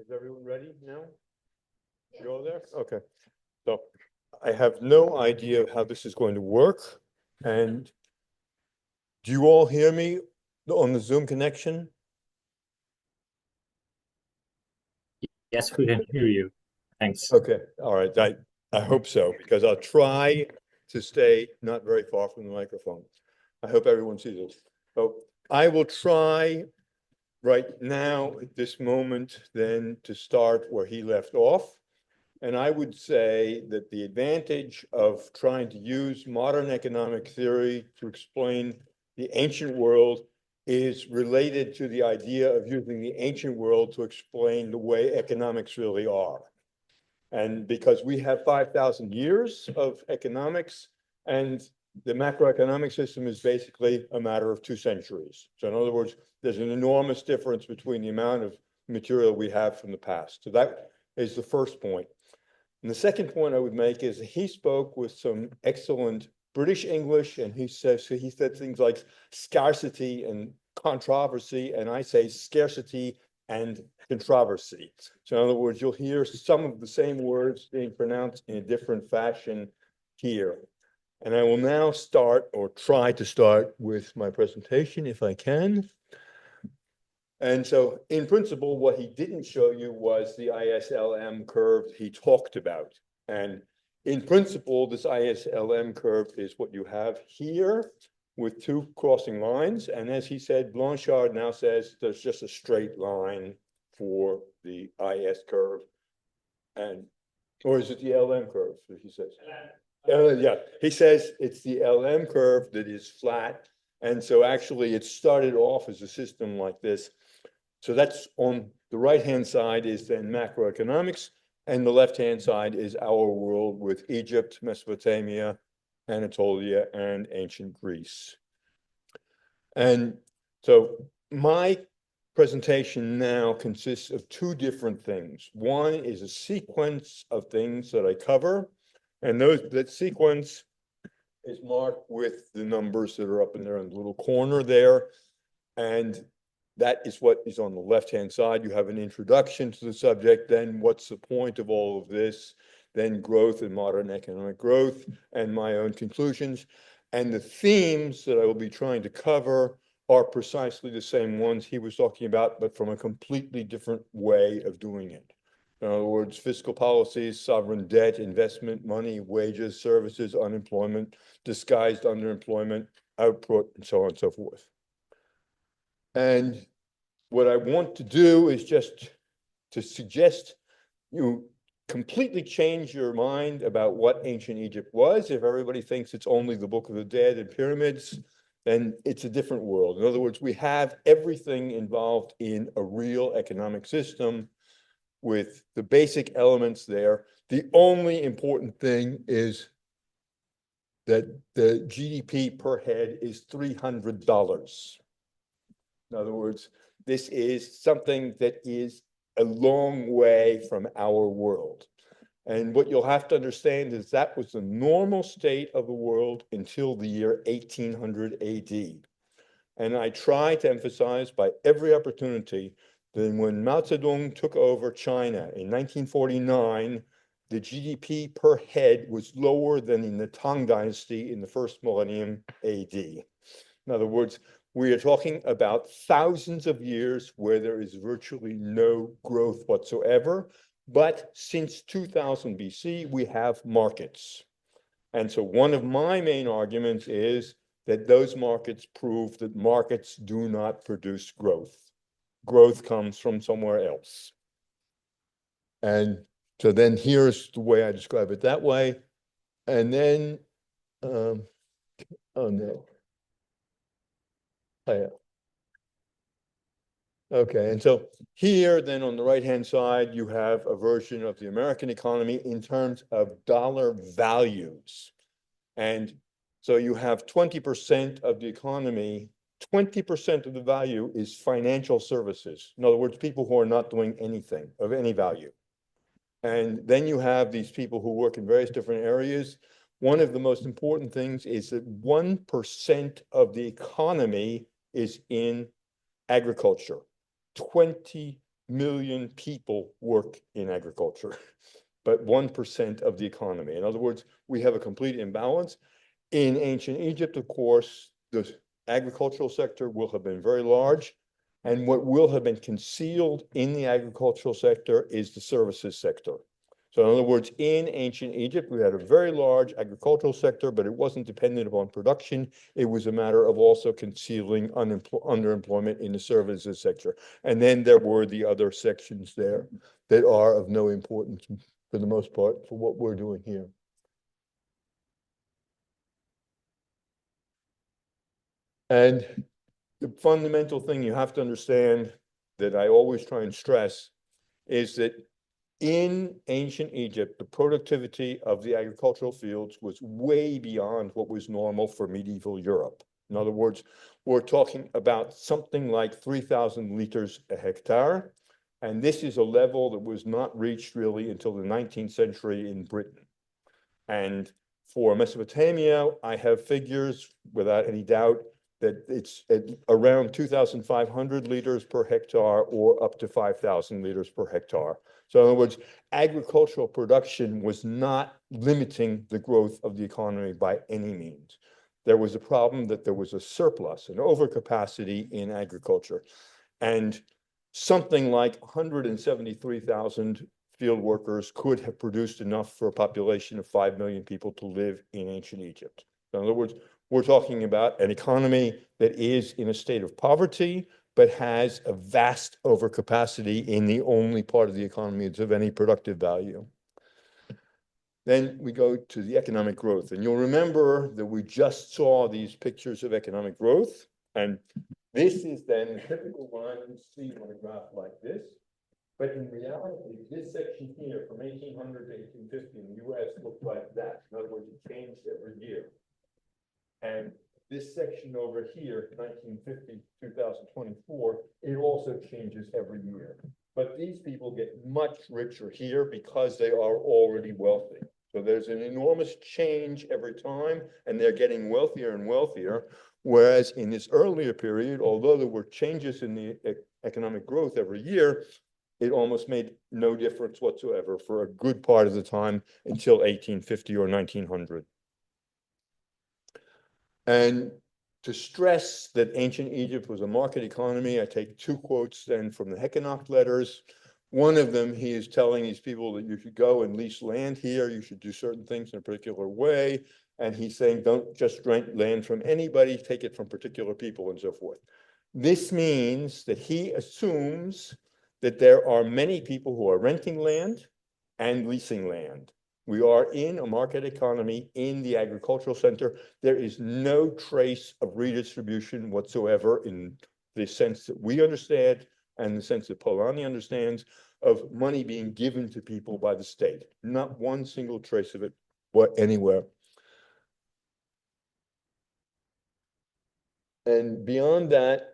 Is everyone ready now? You all there? Okay. So I have no idea how this is going to work. And do you all hear me on the Zoom connection? Yes, we can hear you. Thanks. Okay, all right. I hope so, because I'll try to stay not very far from the microphone. I hope everyone sees this. So I will try right now at this moment then to start where he left off. And I would say that the advantage of trying to use modern economic theory to explain the ancient world is related to the idea of using the ancient world to explain the way economics really are. And because we have 5,000 years of economics, and the macroeconomic system is basically a matter of 2 centuries. So in other words, there's an enormous difference between the amount of material we have from the past. So that is the first point. And the second point I would make is he spoke with some excellent British English, and he said things like scarcity and controversy, and I say scarcity and controversy. So in other words, you'll hear some of the same words being pronounced in a different fashion here. And I will now start, or try to start, with my presentation if I can. And so in principle, what he didn't show you was the ISLM curve he talked about. And in principle, this ISLM curve is what you have here with 2 crossing lines. And as he said, Blanchard now says there's just a straight line for the IS curve. And, or is it the LM curve that he says? Yeah, he says it's the LM curve that is flat. And so actually it started off as a system like this. So that's on the right-hand side is then macroeconomics, and the left-hand side is our world with Egypt, Mesopotamia, Anatolia, and ancient Greece. And so my presentation now consists of 2 different things. One is a sequence of things that I cover, and that sequence is marked with the numbers that are up in there in the little corner there. And that is what is on the left-hand side. You have an introduction to the subject, then what's the point of all of this, then growth and modern economic growth, and my own conclusions. And the themes that I will be trying to cover are precisely the same ones he was talking about, but from a completely different way of doing it. In other words, fiscal policies, sovereign debt, investment, money, wages, services, unemployment, disguised underemployment, output, and so on and so forth. And what I want to do is just to suggest you completely change your mind about what ancient Egypt was. If everybody thinks it's only the Book of the Dead and pyramids, then it's a different world. In other words, we have everything involved in a real economic system with the basic elements there. The only important thing is that the GDP per head is $300. In other words, this is something that is a long way from our world. And what you'll have to understand is that was the normal state of the world until the year 1800 AD. And I try to emphasize by every opportunity that when Mao Zedong took over China in 1949, the GDP per head was lower than in the Tang Dynasty in the first millennium AD. In other words, we are talking about thousands of years where there is virtually no growth whatsoever. But since 2000 BC, we have markets. And so one of my main arguments is that those markets prove that markets do not produce growth. Growth comes from somewhere else. And so then here's the way I describe it that way. And then, oh no. Oh, yeah. Okay, and so here then on the right-hand side, you have a version of the American economy in terms of dollar values. And so you have 20% of the economy, 20% of the value is financial services. In other words, people who are not doing anything of any value. And then you have these people who work in various different areas. One of the most important things is that 1% of the economy is in agriculture. 20 million people work in agriculture, but 1% of the economy. In other words, we have a complete imbalance. In ancient Egypt, of course, the agricultural sector will have been very large. And what will have been concealed in the agricultural sector is the services sector. So in other words, in ancient Egypt, we had a very large agricultural sector, but it wasn't dependent upon production. It was a matter of also concealing underemployment in the services sector. And then there were the other sections there that are of no importance for the most part for what we're doing here. And the fundamental thing you have to understand that I always try and stress is that in ancient Egypt, the productivity of the agricultural fields was way beyond what was normal for medieval Europe. In other words, we're talking about something like 3,000 liters a hectare. And this is a level that was not reached really until the 19th century in Britain. And for Mesopotamia, I have figures without any doubt that it's at around 2,500 liters per hectare or up to 5,000 liters per hectare. So in other words, agricultural production was not limiting the growth of the economy by any means. There was a problem that there was a surplus, an overcapacity in agriculture. And something like 173,000 field workers could have produced enough for a population of 5 million people to live in ancient Egypt. So in other words, we're talking about an economy that is in a state of poverty, but has a vast overcapacity in the only part of the economy that's of any productive value. Then we go to the economic growth. And you'll remember that we just saw these pictures of economic growth. And this is then the typical line you see on a graph like this. But in reality, this section here from 1800 to 1850 in the US looked like that. In other words, it changed every year. And this section over here, 1950, 2024, it also changes every year. But these people get much richer here because they are already wealthy. So there's an enormous change every time, and they're getting wealthier and wealthier. Whereas in this earlier period, although there were changes in the economic growth every year, it almost made no difference whatsoever for a good part of the time until 1850 or 1900. And to stress that ancient Egypt was a market economy, I take two quotes then from the Heckenock letters. One of them, he is telling these people that you should go and lease land here, you should do certain things in a particular way. And he's saying, don't just rent land from anybody, take it from particular people and so forth. This means that he assumes that there are many people who are renting land and leasing land. We are in a market economy in the agricultural center. There is no trace of redistribution whatsoever in the sense that we understand and the sense that Polanyi understands of money being given to people by the state. Not one single trace of it anywhere. And beyond that,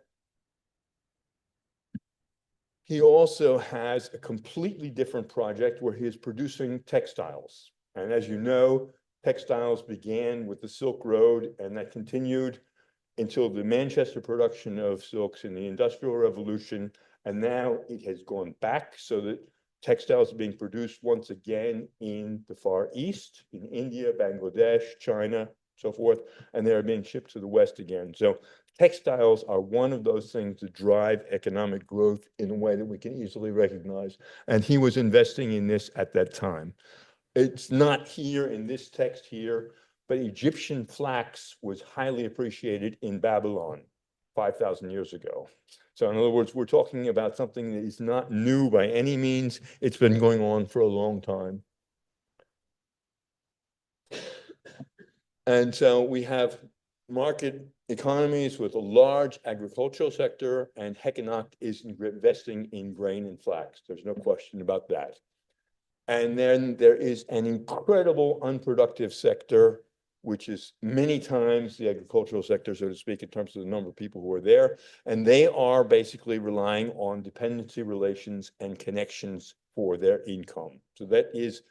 he also has a completely different project where he is producing textiles. And as you know, textiles began with the Silk Road, and that continued until the Manchester production of silks in the Industrial Revolution. And now it has gone back so that textiles are being produced once again in the Far East, in India, Bangladesh, China, so forth, and they're being shipped to the West again. So textiles are one of those things that drive economic growth in a way that we can easily recognize. And he was investing in this at that time. It's not here in this text here, but Egyptian flax was highly appreciated in Babylon 5,000 years ago. So in other words, we're talking about something that is not new by any means. It's been going on for a long time. And so we have market economies with a large agricultural sector, and Heckenock is investing in grain and flax. There's no question about that. And then there is an incredible unproductive sector, which is many times the agricultural sector, so to speak, in terms of the number of people who are there. And they are basically relying on dependency relations and connections for their income. So that is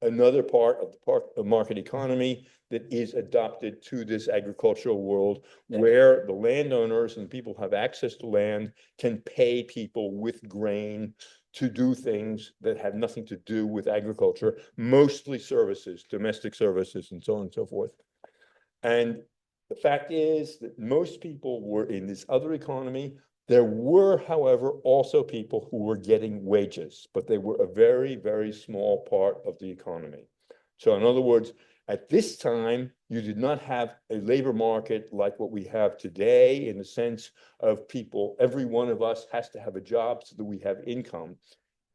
another part of the market economy that is adopted to this agricultural world, where the landowners and people who have access to land can pay people with grain to do things that have nothing to do with agriculture, mostly services, domestic services, and so on and so forth. And the fact is that most people were in this other economy. There were, however, also people who were getting wages, but they were a very, very small part of the economy. So in other words, at this time, you did not have a labor market like what we have today, in the sense of people, every one of us has to have a job so that we have income.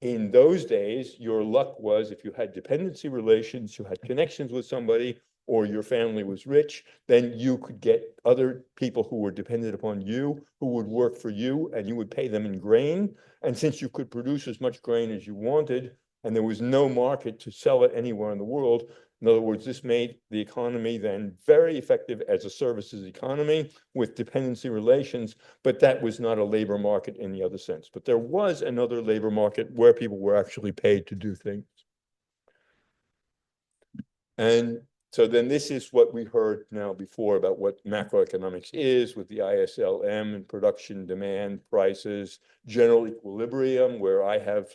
In those days, your luck was if you had dependency relations, you had connections with somebody, or your family was rich, then you could get other people who were dependent upon you, who would work for you, and you would pay them in grain. And since you could produce as much grain as you wanted, and there was no market to sell it anywhere in the world, in other words, this made the economy then very effective as a services economy with dependency relations, but that was not a labor market in the other sense. But there was another labor market where people were actually paid to do things. And so then this is what we heard now before about what macroeconomics is, with the ISLM and production, demand, prices, general equilibrium, where I have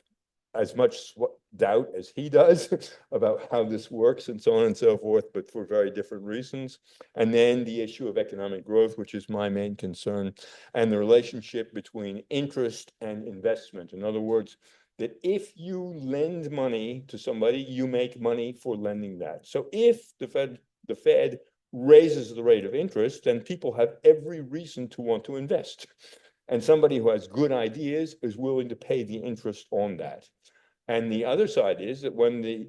as much doubt as he does about how this works and so on and so forth, but for very different reasons. And then the issue of economic growth, which is my main concern, and the relationship between interest and investment. In other words, that if you lend money to somebody, you make money for lending that. So if the Fed raises the rate of interest, then people have every reason to want to invest. And somebody who has good ideas is willing to pay the interest on that. And the other side is that when the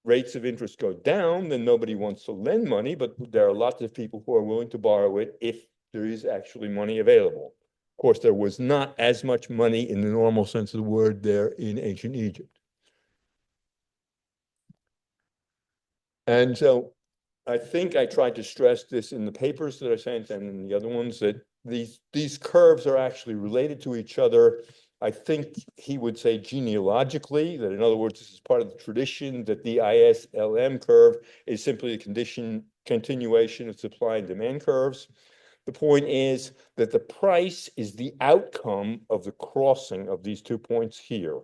rates of interest go down, then nobody wants to lend money, but there are lots of people who are willing to borrow it if there is actually money available. Of course, there was not as much money in the normal sense of the word there in ancient Egypt. And so I think I tried to stress this in the papers that I sent and in the other ones, that these curves are actually related to each other. I think he would say genealogically, that in other words, this is part of the tradition, that the ISLM curve is simply a continuation of supply and demand curves. The point is that the price is the outcome of the crossing of these 2 points here.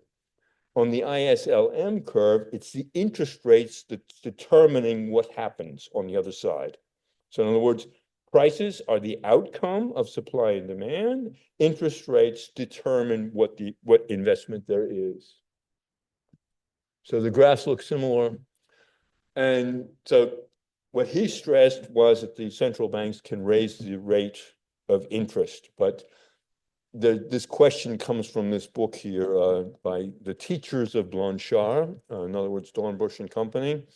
On the ISLM curve, it's the interest rates that's determining what happens on the other side. So in other words, prices are the outcome of supply and demand. Interest rates determine what investment there is. So the graphs look similar. And so what he stressed was that the central banks can raise the rate of interest, but this question comes from this book here by the teachers of Blanchard, in other words, Dornbush and Company.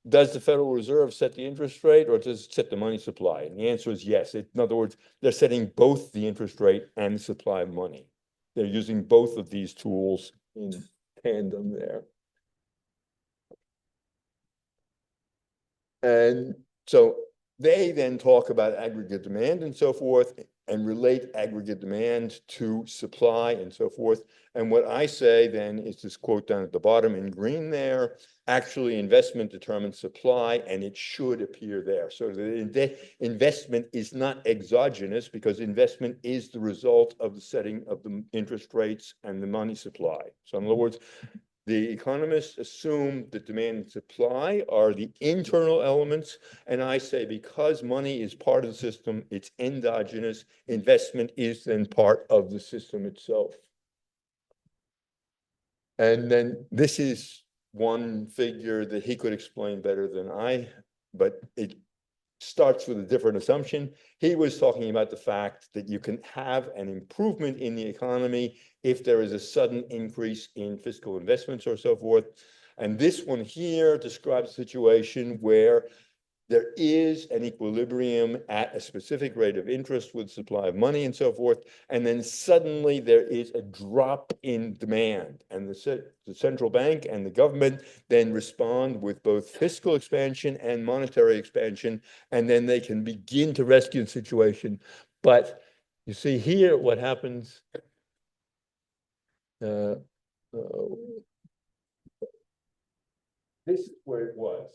Does the Federal Reserve set the interest rate, or does it set the money supply? And the answer is yes. In other words, they're setting both the interest rate and the supply of money. They're using both of these tools in tandem there. And so they then talk about aggregate demand and so forth, and relate aggregate demand to supply and so forth. And what I say then is this quote down at the bottom in green there: actually investment determines supply, and it should appear there. So the investment is not exogenous, because investment is the result of the setting of the interest rates and the money supply. So in other words, the economists assume that demand and supply are the internal elements, and I say because money is part of the system, it's endogenous. Investment is then part of the system itself. And then this is one figure that he could explain better than I, but it starts with a different assumption. He was talking about the fact that you can have an improvement in the economy if there is a sudden increase in fiscal investments or so forth. And this one here describes a situation where there is an equilibrium at a specific rate of interest with supply of money and so forth, and then suddenly there is a drop in demand, and the central bank and the government then respond with both fiscal expansion and monetary expansion, and then they can begin to rescue the situation. But you see here what happens. this is where it was.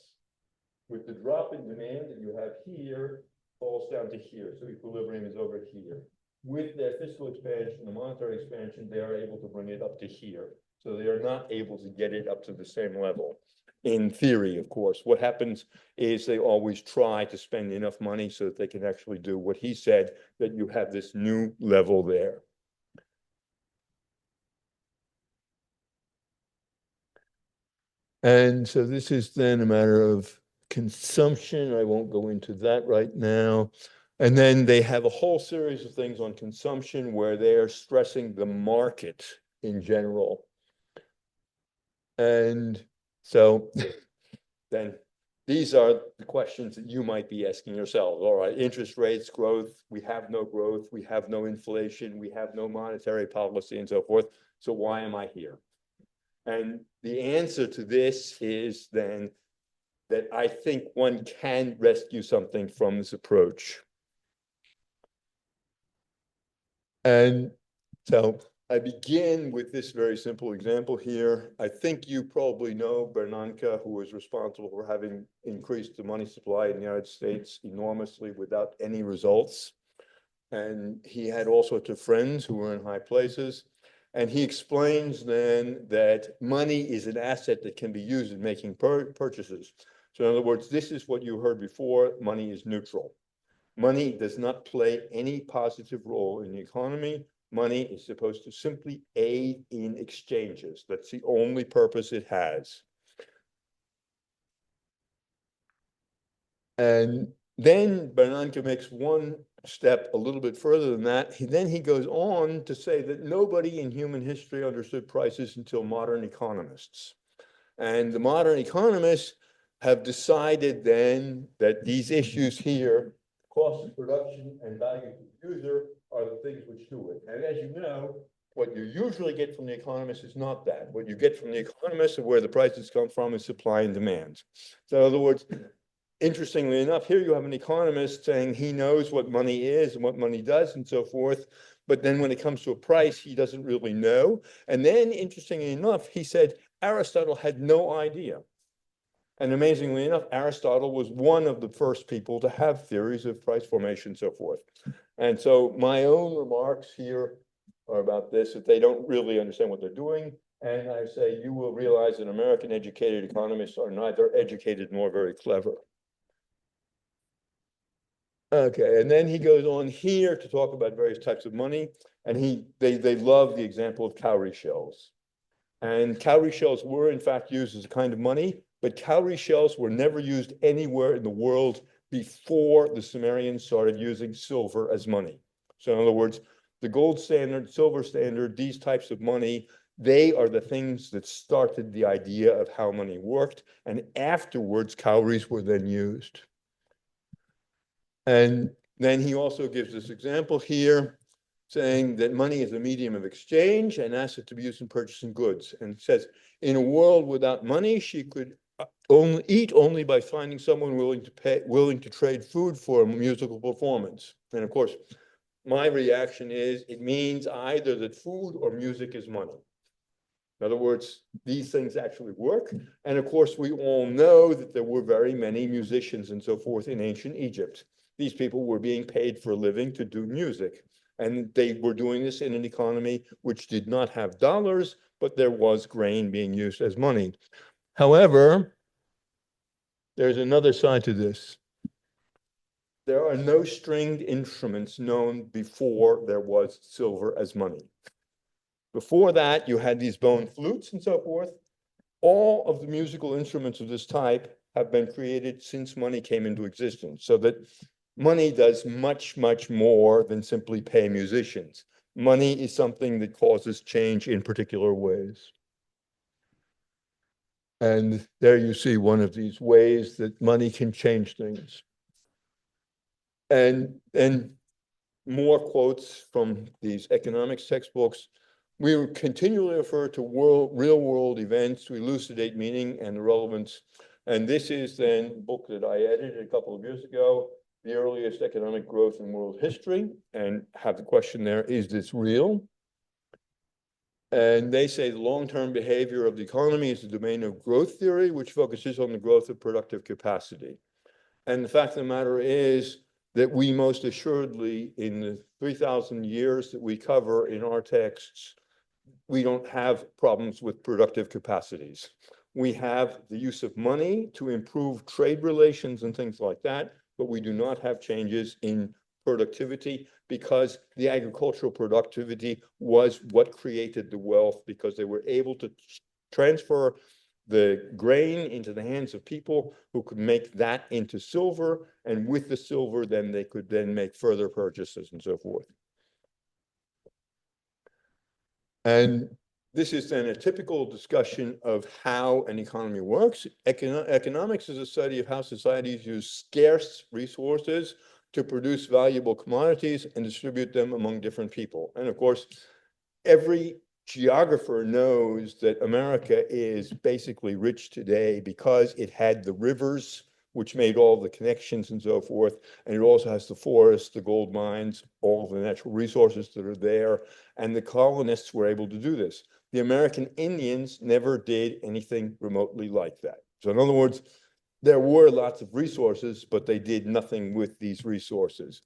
With the drop in demand that you have here, falls down to here. So equilibrium is over here. With their fiscal expansion, the monetary expansion, they are able to bring it up to here. So they are not able to get it up to the same level. In theory, of course, what happens is they always try to spend enough money so that they can actually do what he said, that you have this new level there. And so this is then a matter of consumption. I won't go into that right now. And then they have a whole series of things on consumption where they are stressing the market in general. And so then these are the questions that you might be asking yourselves. All right, interest rates, growth, we have no growth, we have no inflation, we have no monetary policy and so forth. So why am I here? And the answer to this is then that I think one can rescue something from this approach. And so I begin with this very simple example here. I think you probably know Bernanke, who was responsible for having increased the money supply in the United States enormously without any results. And he had all sorts of friends who were in high places. And he explains then that money is an asset that can be used in making purchases. So in other words, this is what you heard before, money is neutral. Money does not play any positive role in the economy. Money is supposed to simply aid in exchanges. That's the only purpose it has. And then Bernanke makes one step a little bit further than that. Then he goes on to say that nobody in human history understood prices until modern economists. And the modern economists have decided then that these issues here, cost of production and value to the user, are the things which do it. And as you know, what you usually get from the economists is not that. What you get from the economists of where the prices come from is supply and demand. So in other words, interestingly enough, here you have an economist saying he knows what money is and what money does and so forth. But then when it comes to a price, he doesn't really know. And then interestingly enough, he said Aristotle had no idea. And amazingly enough, Aristotle was one of the first people to have theories of price formation and so forth. And so my own remarks here are about this, that they don't really understand what they're doing. And I say, you will realize that American educated economists are neither educated nor very clever. Okay, and then he goes on here to talk about various types of money. And they love the example of cowrie shells. And cowrie shells were in fact used as a kind of money, but cowrie shells were never used anywhere in the world before the Sumerians started using silver as money. So in other words, the gold standard, silver standard, these types of money, they are the things that started the idea of how money worked. And afterwards, cowries were then used. And then he also gives this example here, saying that money is a medium of exchange, an asset to be used in purchasing goods. And says, in a world without money, she could eat only by finding someone willing to trade food for a musical performance. And of course, my reaction is it means either that food or music is money. In other words, these things actually work. And of course, we all know that there were very many musicians and so forth in ancient Egypt. These people were being paid for a living to do music. And they were doing this in an economy which did not have dollars, but there was grain being used as money. However, there's another side to this. There are no stringed instruments known before there was silver as money. Before that, you had these bone flutes and so forth. All of the musical instruments of this type have been created since money came into existence, so that money does much, much more than simply pay musicians. Money is something that causes change in particular ways. And there you see one of these ways that money can change things. And more quotes from these economics textbooks. We continually refer to real world events to elucidate meaning and relevance. And this is then a book that I edited a couple of years ago, The Earliest Economic Growth in World History, and have the question there, is this real? And they say the long-term behavior of the economy is the domain of growth theory, which focuses on the growth of productive capacity. And the fact of the matter is that we most assuredly, in the 3,000 years that we cover in our texts, we don't have problems with productive capacities. We have the use of money to improve trade relations and things like that, but we do not have changes in productivity because the agricultural productivity was what created the wealth, because they were able to transfer the grain into the hands of people who could make that into silver, and with the silver, then they could then make further purchases and so forth. And this is then a typical discussion of how an economy works. Economics is a study of how societies use scarce resources to produce valuable commodities and distribute them among different people. And of course, every geographer knows that America is basically rich today because it had the rivers, which made all the connections and so forth. And it also has the forests, the gold mines, all the natural resources that are there. And the colonists were able to do this. The American Indians never did anything remotely like that. So in other words, there were lots of resources, but they did nothing with these resources.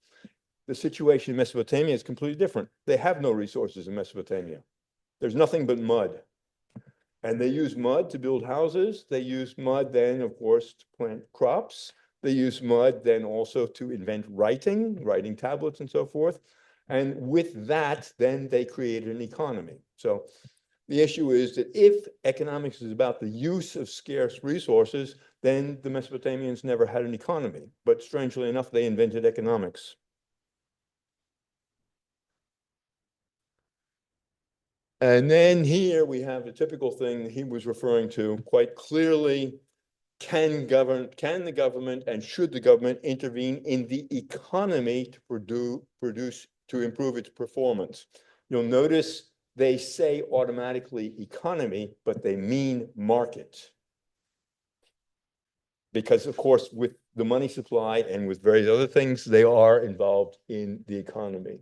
The situation in Mesopotamia is completely different. They have no resources in Mesopotamia. There's nothing but mud. And they use mud to build houses. They use mud then, of course, to plant crops. They use mud then also to invent writing tablets and so forth. And with that, then they created an economy. So the issue is that if economics is about the use of scarce resources, then the Mesopotamians never had an economy. But strangely enough, they invented economics. And then here we have the typical thing he was referring to quite clearly. Can the government and should the government intervene in the economy to improve its performance? You'll notice they say automatically economy, but they mean market. Because of course, with the money supply and with various other things, they are involved in the economy.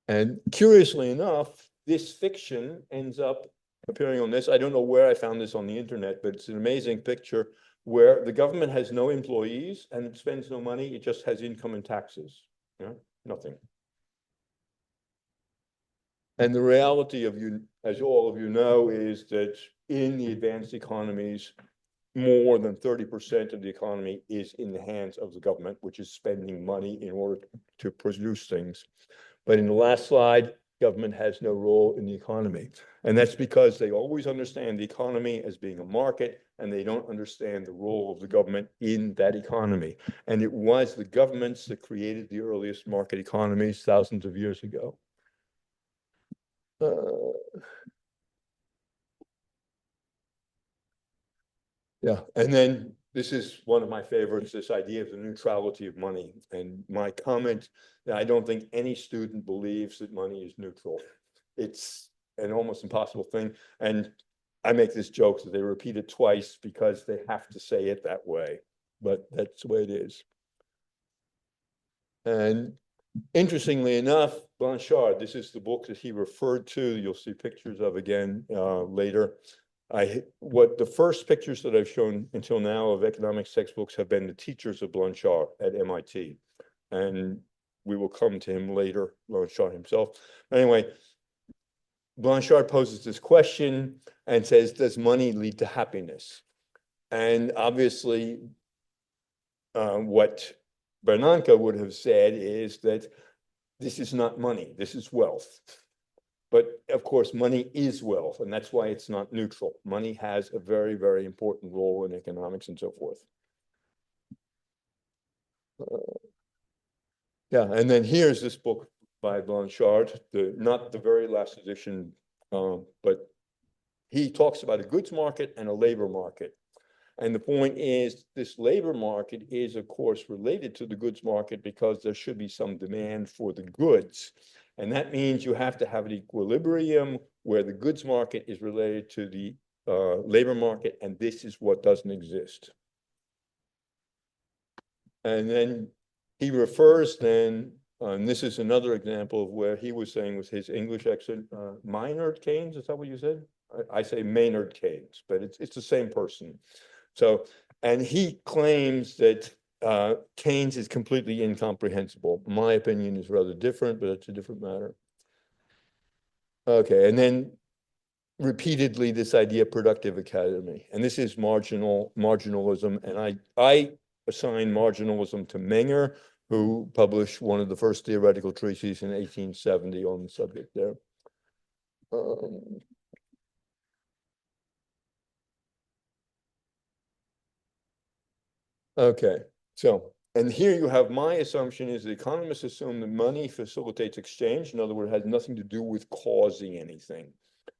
And curiously enough, this fiction ends up appearing on this. I don't know where I found this on the internet, but it's an amazing picture where the government has no employees and it spends no money. It just has income and taxes, nothing. And the reality of you, as all of you know, is that in the advanced economies, more than 30% of the economy is in the hands of the government, which is spending money in order to produce things. But in the last slide, government has no role in the economy. And that's because they always understand the economy as being a market, and they don't understand the role of the government in that economy. And it was the governments that created the earliest market economies thousands of years ago. Yeah, and then this is one of my favorites, this idea of the neutrality of money. And my comment, I don't think any student believes that money is neutral. It's an almost impossible thing. And I make this joke that they repeat it twice because they have to say it that way, but that's the way it is. And interestingly enough, Blanchard, this is the book that he referred to. You'll see pictures of again later. What the first pictures that I've shown until now of economics textbooks have been the teachers of Blanchard at MIT. And we will come to him later, Blanchard himself. Anyway, Blanchard poses this question and says, does money lead to happiness? And obviously, what Bernanke would have said is that this is not money, this is wealth. But of course, money is wealth, and that's why it's not neutral. Money has a very, very important role in economics and so forth. Yeah, and then here's this book by Blanchard, not the very last edition, but he talks about a goods market and a labor market. And the point is, this labor market is, of course, related to the goods market because there should be some demand for the goods. And that means you have to have an equilibrium where the goods market is related to the labor market, and this is what doesn't exist. And then he refers then And this is another example of where he was saying with his English accent, Maynard Keynes, is that what you said? I say Maynard Keynes, but it's the same person. So, and he claims that Keynes is completely incomprehensible. My opinion is rather different, but it's a different matter. Okay, and then repeatedly this idea of productive academy, and this is marginalism, and I assign marginalism to Menger, who published one of the first theoretical treatises in 1870 on the subject there. Okay, so, and here you have my assumption is the economists assume that money facilitates exchange. In other words, it has nothing to do with causing anything.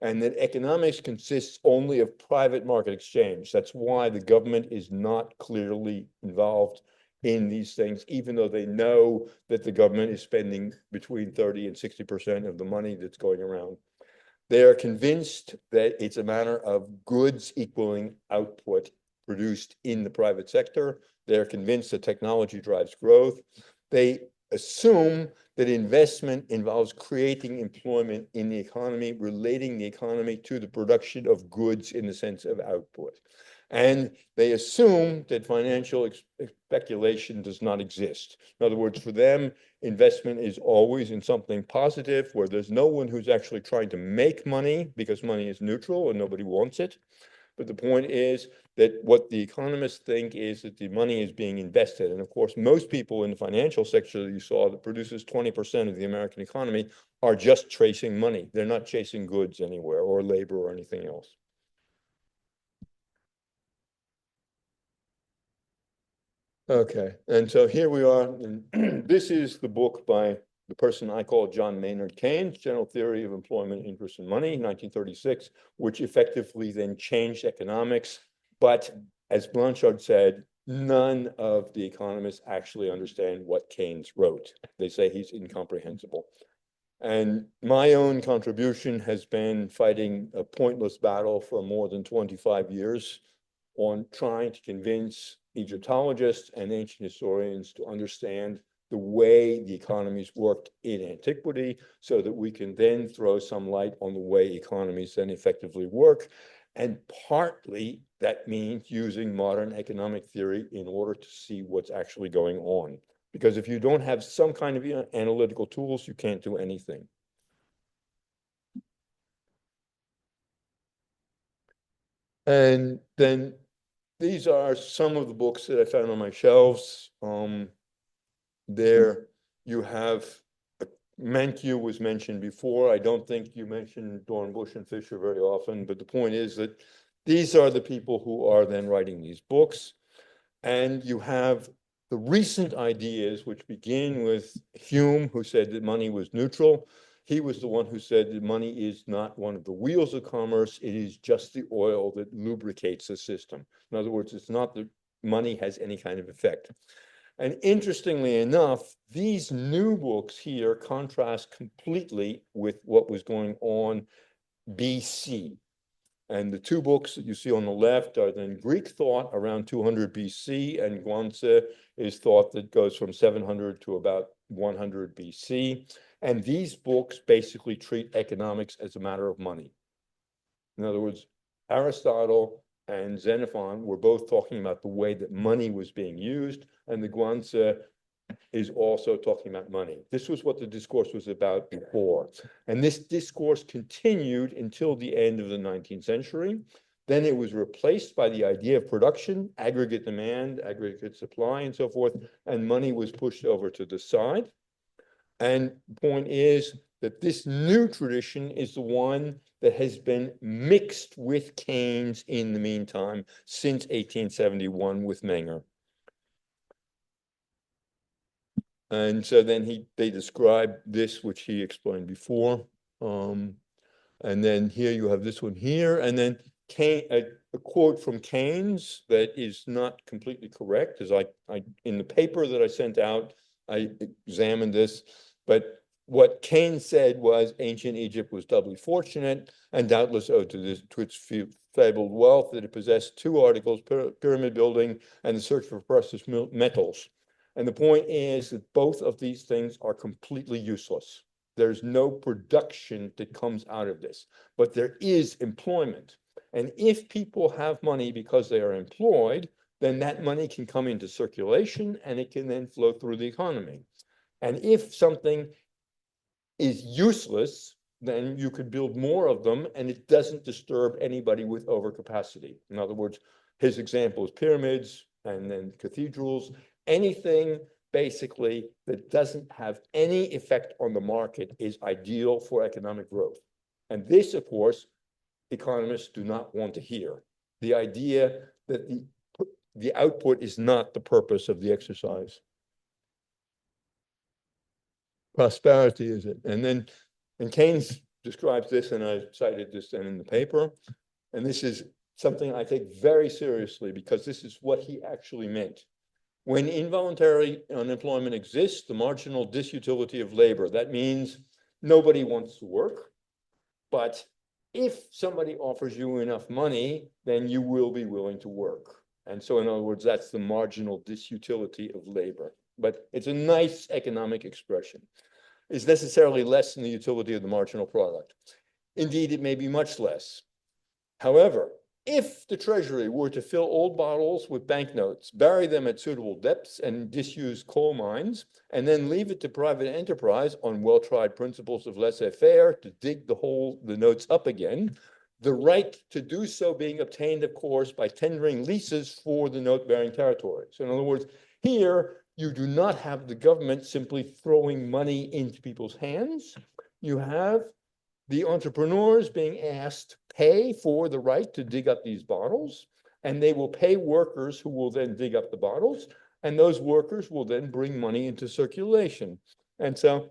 And that economics consists only of private market exchange. That's why the government is not clearly involved in these things, even though they know that the government is spending between 30 and 60% of the money that's going around. They are convinced that it's a matter of goods equaling output produced in the private sector. They're convinced that technology drives growth. They assume that investment involves creating employment in the economy, relating the economy to the production of goods in the sense of output. And they assume that financial speculation does not exist. In other words, for them, investment is always in something positive, where there's no one who's actually trying to make money, because money is neutral and nobody wants it. But the point is that what the economists think is that the money is being invested. And of course, most people in the financial sector that you saw that produces 20% of the American economy are just chasing money. They're not chasing goods anywhere or labor or anything else. Okay, and so here we are. And this is the book by the person I call John Maynard Keynes, General Theory of Employment, Interest, and Money, 1936, which effectively then changed economics. But as Blanchard said, none of the economists actually understand what Keynes wrote. They say he's incomprehensible. And my own contribution has been fighting a pointless battle for more than 25 years on trying to convince Egyptologists and ancient historians to understand the way the economies worked in antiquity, so that we can then throw some light on the way economies then effectively work. And partly that means using modern economic theory in order to see what's actually going on. Because if you don't have some kind of analytical tools, you can't do anything. And then these are some of the books that I found on my shelves. There you have, Mankiw was mentioned before. I don't think you mentioned Dornbush and Fisher very often, but the point is that these are the people who are then writing these books. And you have the recent ideas, which begin with Hume, who said that money was neutral. He was the one who said that money is not one of the wheels of commerce. It is just the oil that lubricates the system. In other words, it's not that money has any kind of effect. And interestingly enough, these new books here contrast completely with what was going on BC. And the two books that you see on the left are then Greek thought around 200 BC, and Guanze is thought that goes from 700 to about 100 BC. And these books basically treat economics as a matter of money. In other words, Aristotle and Xenophon were both talking about the way that money was being used, and the Guanze is also talking about money. This was what the discourse was about before. And this discourse continued until the end of the 19th century. Then it was replaced by the idea of production, aggregate demand, aggregate supply, and so forth, and money was pushed over to the side. And the point is that this new tradition is the one that has been mixed with Keynes in the meantime since 1871 with Menger. And so then they describe this, which he explained before. And then here you have this one here, and then a quote from Keynes that is not completely correct, as I in the paper that I sent out, I examined this, but what Keynes said was ancient Egypt was doubly fortunate and doubtless owed to its fabled wealth that it possessed two articles, pyramid building and the search for precious metals. And the point is that both of these things are completely useless. There's no production that comes out of this, but there is employment. And if people have money because they are employed, then that money can come into circulation and it can then flow through the economy. And if something is useless, then you could build more of them and it doesn't disturb anybody with overcapacity. In other words, his example is pyramids and then cathedrals, anything basically that doesn't have any effect on the market is ideal for economic growth. And this, of course, economists do not want to hear. The idea that the output is not the purpose of the exercise. Prosperity is it. And Keynes describes this, and I cited this then in the paper. And this is something I take very seriously because this is what he actually meant. When involuntary unemployment exists, the marginal disutility of labor, that means nobody wants to work, but if somebody offers you enough money, then you will be willing to work. And so in other words, that's the marginal disutility of labor. But it's a nice economic expression. It's necessarily less than the utility of the marginal product. Indeed, it may be much less. However, if the Treasury were to fill old bottles with banknotes, bury them at suitable depths and disuse coal mines, and then leave it to private enterprise on well-tried principles of laissez-faire to dig the notes up again, the right to do so being obtained, of course, by tendering leases for the note-bearing territory. So in other words, here, you do not have the government simply throwing money into people's hands. You have the entrepreneurs being asked to pay for the right to dig up these bottles, and they will pay workers who will then dig up the bottles, and those workers will then bring money into circulation. And so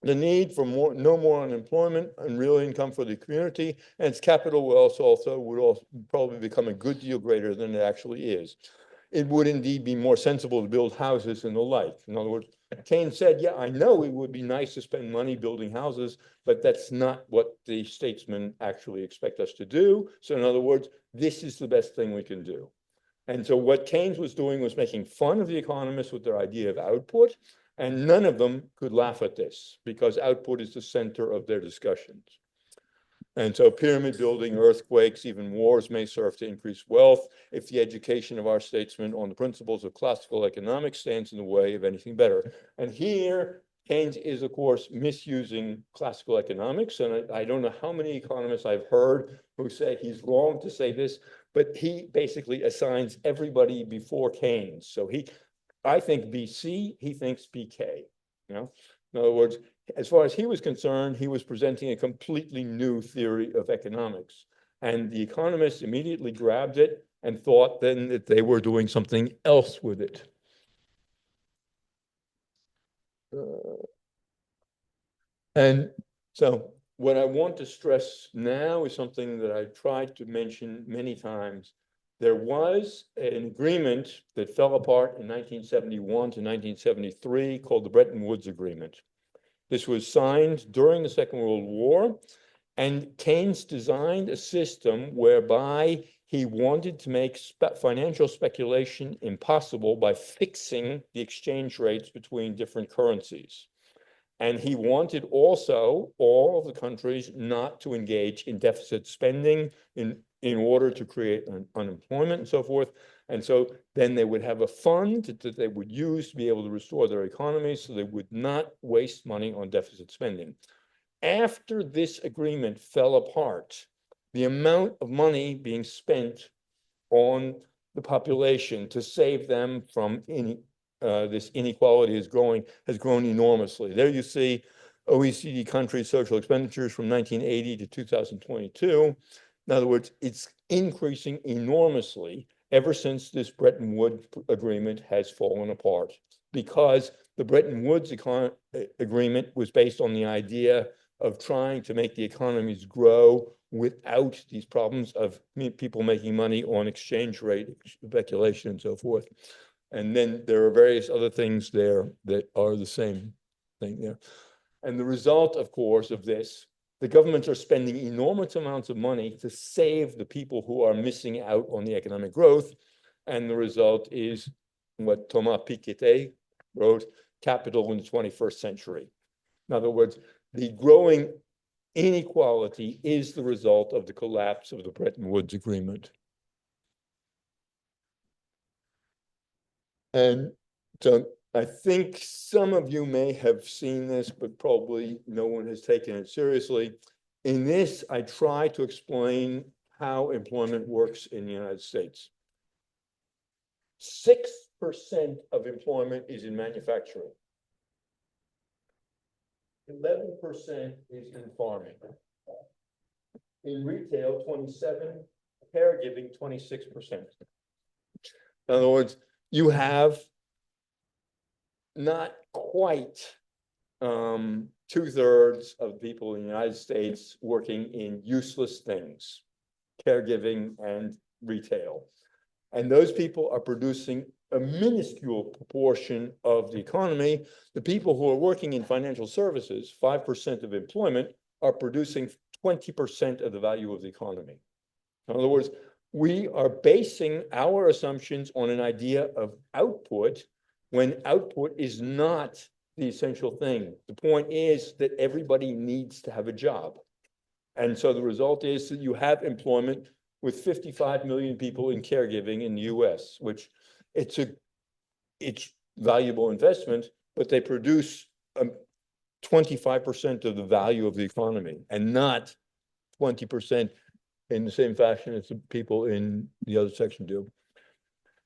the need for no more unemployment and real income for the community, and its capital wealth also would probably become a good deal greater than it actually is. It would indeed be more sensible to build houses and the like. In other words, Keynes said, yeah, I know it would be nice to spend money building houses, but that's not what the statesmen actually expect us to do. So in other words, this is the best thing we can do. And so what Keynes was doing was making fun of the economists with their idea of output, and none of them could laugh at this because output is the center of their discussions. And so pyramid building, earthquakes, even wars may serve to increase wealth if the education of our statesmen on the principles of classical economics stands in the way of anything better. And here, Keynes is, of course, misusing classical economics. And I don't know how many economists I've heard who say he's wrong to say this, but he basically assigns everybody before Keynes. So I think BC, he thinks BK, you know? In other words, as far as he was concerned, he was presenting a completely new theory of economics. And the economists immediately grabbed it and thought then that they were doing something else with it. And so what I want to stress now is something that I tried to mention many times. There was an agreement that fell apart in 1971 to 1973 called the Bretton Woods Agreement. This was signed during the Second World War, and Keynes designed a system whereby he wanted to make financial speculation impossible by fixing the exchange rates between different currencies. And he wanted also all of the countries not to engage in deficit spending in order to create unemployment and so forth. And so then they would have a fund that they would use to be able to restore their economies so they would not waste money on deficit spending. After this agreement fell apart, the amount of money being spent on the population to save them from this inequality has grown enormously. There you see OECD countries' social expenditures from 1980 to 2022. In other words, it's increasing enormously ever since this Bretton Woods agreement has fallen apart, because the Bretton Woods agreement was based on the idea of trying to make the economies grow without these problems of people making money on exchange rate speculation and so forth. And then there are various other things there that are the same thing there. And the result, of course, of this, the governments are spending enormous amounts of money to save the people who are missing out on the economic growth. And the result is what Thomas Piketty wrote Capital in the 21st Century. In other words, the growing inequality is the result of the collapse of the Bretton Woods Agreement. And so I think some of you may have seen this, but probably no one has taken it seriously. In this, I try to explain how employment works in the United States. 6% of employment is in manufacturing. 11% is in farming. In retail, 27%, caregiving, 26%. In other words, you have not quite 2/3 of people in the United States working in useless things, caregiving and retail. And those people are producing a minuscule proportion of the economy. The people who are working in financial services, 5% of employment, are producing 20% of the value of the economy. In other words, we are basing our assumptions on an idea of output when output is not the essential thing. The point is that everybody needs to have a job. And so the result is that you have employment with 55 million people in caregiving in the US, which it's valuable investment, but they produce 25% of the value of the economy and not 20% in the same fashion as the people in the other section do.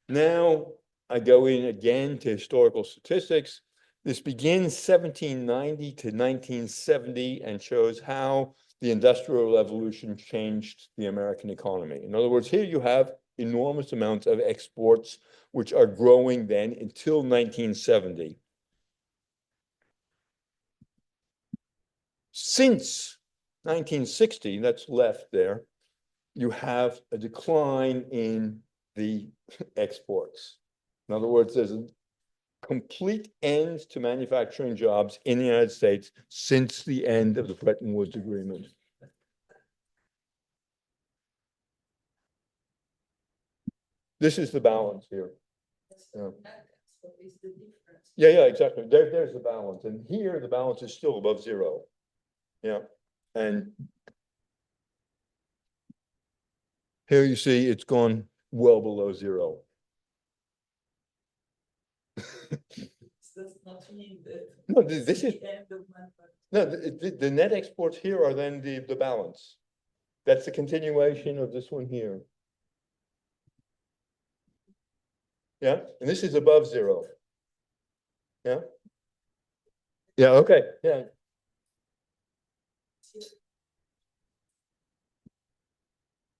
Now I go in again to historical statistics. This begins 1790 to 1970 and shows how the Industrial Revolution changed the American economy. In other words, here you have enormous amounts of exports, which are growing then until 1970. Since 1960, that's left there, you have a decline in the exports. In other words, there's a complete end to manufacturing jobs in the United States since the end of the Bretton Woods Agreement. This is the balance here. Yeah, exactly. There's the balance. And here the balance is still above zero. Yeah. And here you see it's gone well below zero. No, this is no, the net exports here are then the balance. That's the continuation of this one here. Yeah, and this is above zero. Yeah. Yeah, okay. Yeah.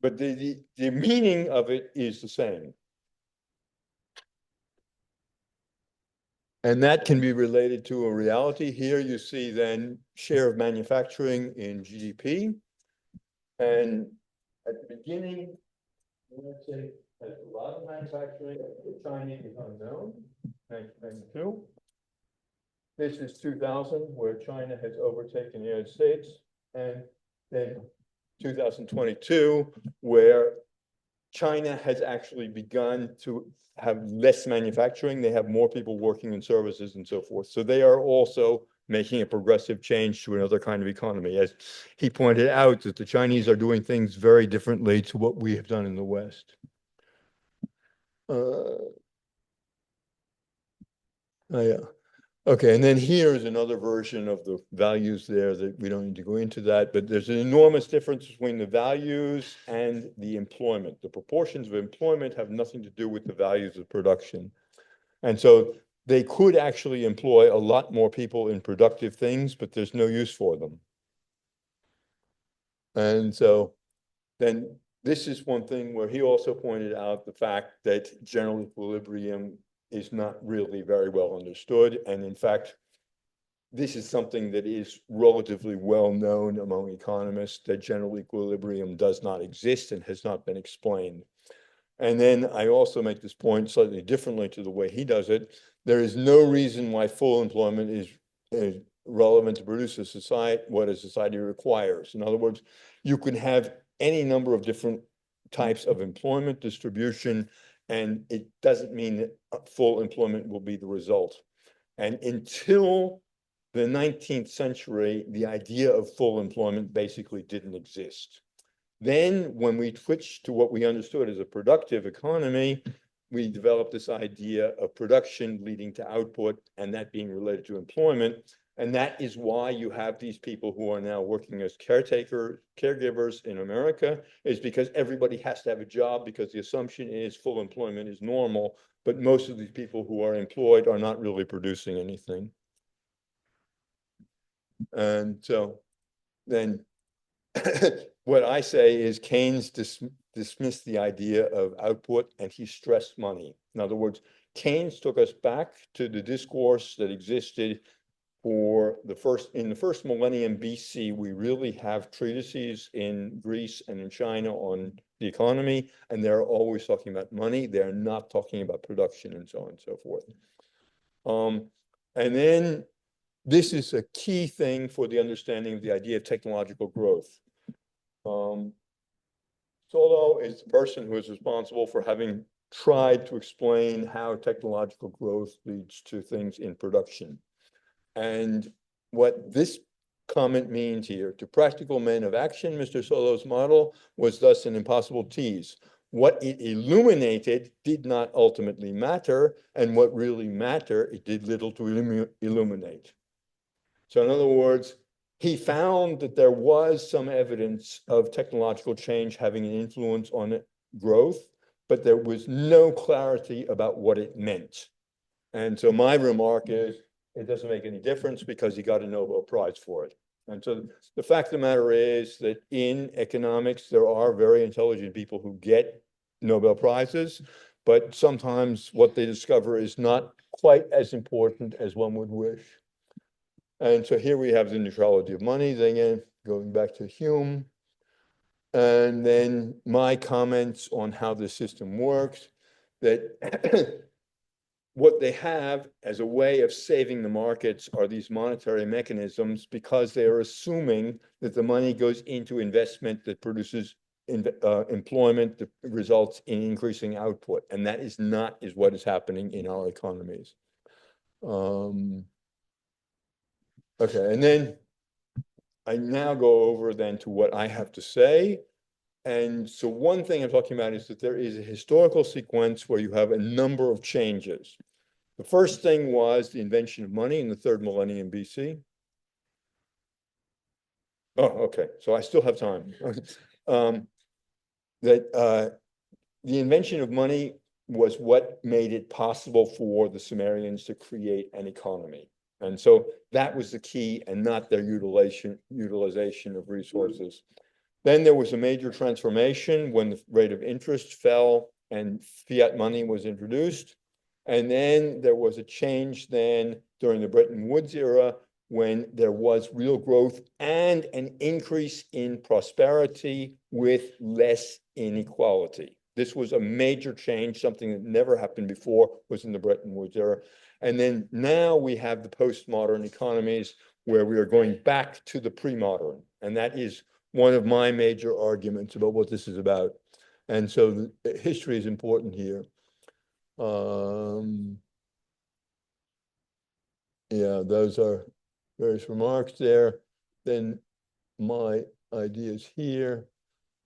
But the meaning of it is the same. And that can be related to a reality. Here you see then share of manufacturing in GDP. And at the beginning, let's say, has a lot of manufacturing. China is unknown, 1992. This is 2000, where China has overtaken the United States. And then 2022, where China has actually begun to have less manufacturing. They have more people working in services and so forth. So they are also making a progressive change to another kind of economy. As he pointed out, that the Chinese are doing things very differently to what we have done in the West. Yeah. Okay, and then here's another version of the values there that we don't need to go into that, but there's an enormous difference between the values and the employment. The proportions of employment have nothing to do with the values of production. And so they could actually employ a lot more people in productive things, but there's no use for them. And so then this is one thing where he also pointed out the fact that general equilibrium is not really very well understood. And in fact, this is something that is relatively well known among economists, that general equilibrium does not exist and has not been explained. And then I also make this point slightly differently to the way he does it. There is no reason why full employment is relevant to produce a society, what a society requires. In other words, you can have any number of different types of employment distribution, and it doesn't mean that full employment will be the result. And until the 19th century, the idea of full employment basically didn't exist. Then when we switched to what we understood as a productive economy, we developed this idea of production leading to output and that being related to employment. And that is why you have these people who are now working as caregivers in America, is because everybody has to have a job because the assumption is full employment is normal, but most of these people who are employed are not really producing anything. And so then what I say is Keynes dismissed the idea of output and he stressed money. In other words, Keynes took us back to the discourse that existed in the first millennium BC. We really have treatises in Greece and in China on the economy, and they're always talking about money. They're not talking about production and so on and so forth. And then this is a key thing for the understanding of the idea of technological growth. Solow is the person who is responsible for having tried to explain how technological growth leads to things in production. And what this comment means here, to practical men of action, Mr. Solow's model was thus an impossible tease. What it illuminated did not ultimately matter, and what really mattered, it did little to illuminate. So in other words, he found that there was some evidence of technological change having an influence on growth, but there was no clarity about what it meant. And so my remark is, it doesn't make any difference because he got a Nobel Prize for it. And so the fact of the matter is that in economics, there are very intelligent people who get Nobel Prizes, but sometimes what they discover is not quite as important as one would wish. And so here we have the neutrality of money, then again, going back to Hume. And then my comments on how the system works, that what they have as a way of saving the markets are these monetary mechanisms because they are assuming that the money goes into investment that produces employment that results in increasing output. And that is not what is happening in our economies. Okay, and then I now go over then to what I have to say. And so one thing I'm talking about is that there is a historical sequence where you have a number of changes. The first thing was the invention of money in the third millennium BC. Oh, okay, so I still have time. The invention of money was what made it possible for the Sumerians to create an economy. And so that was the key and not their utilization of resources. Then there was a major transformation when the rate of interest fell and fiat money was introduced. And then there was a change then during the Bretton Woods era when there was real growth and an increase in prosperity with less inequality. This was a major change, something that never happened before, was in the Bretton Woods era. And then now we have the postmodern economies where we are going back to the pre-modern. And that is one of my major arguments about what this is about. And so the history is important here. Yeah, those are various remarks there. Then my ideas here.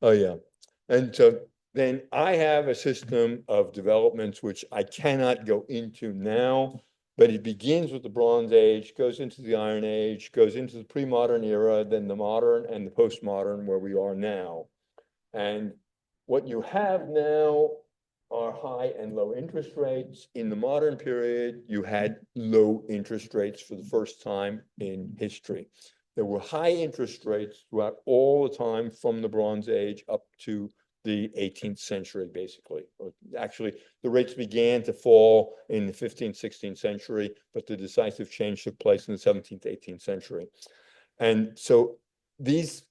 Oh, yeah. And so then I have a system of developments which I cannot go into now, but it begins with the Bronze Age, goes into the Iron Age, goes into the pre-modern era, then the modern and the postmodern where we are now. And what you have now are high and low interest rates. In the modern period, you had low interest rates for the first time in history. There were high interest rates throughout all the time from the Bronze Age up to the 18th century, basically. Actually, the rates began to fall in the 15th, 16th century, but the decisive change took place in the 17th, 18th century. And so these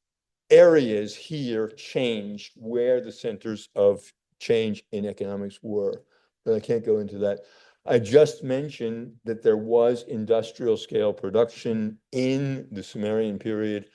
areas here changed where the centers of change in economics were, but I can't go into that. I just mentioned that there was industrial scale production in the Sumerian period.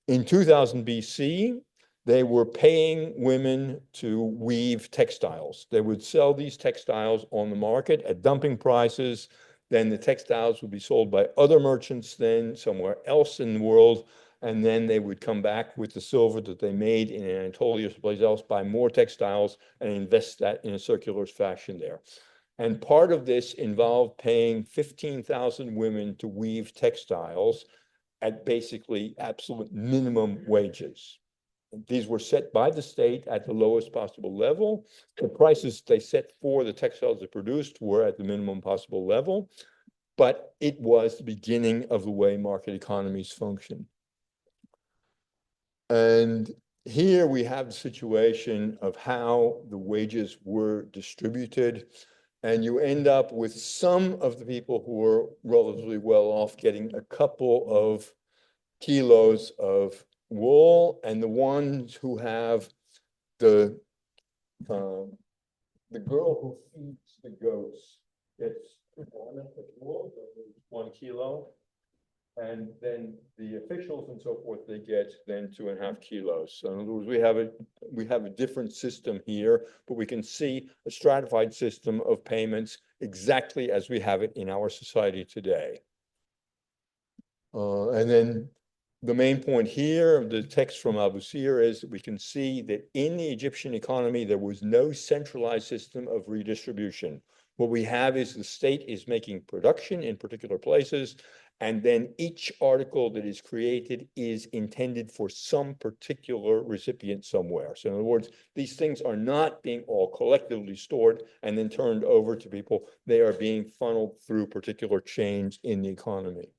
In 2000 BC, they were paying women to weave textiles. They would sell these textiles on the market at dumping prices. Then the textiles would be sold by other merchants then somewhere else in the world. And then they would come back with the silver that they made in Anatolia or someplace else, buy more textiles and invest that in a circular fashion there. And part of this involved paying 15,000 women to weave textiles at basically absolute minimum wages. These were set by the state at the lowest possible level. The prices they set for the textiles they produced were at the minimum possible level, but it was the beginning of the way market economies function. And here we have the situation of how the wages were distributed. And you end up with some of the people who are relatively well off getting a couple of kilos of wool, and the ones who have the girl who feeds the goats gets 1 kilo. And then the officials and so forth, they get then 2.5 kilos. So in other words, we have a different system here, but we can see a stratified system of payments exactly as we have it in our society today. And then the main point here of the text from Abu Sir is that we can see that in the Egyptian economy, there was no centralized system of redistribution. What we have is the state is making production in particular places, and then each article that is created is intended for some particular recipient somewhere. So in other words, these things are not being all collectively stored and then turned over to people. They are being funneled through particular chains in the economy.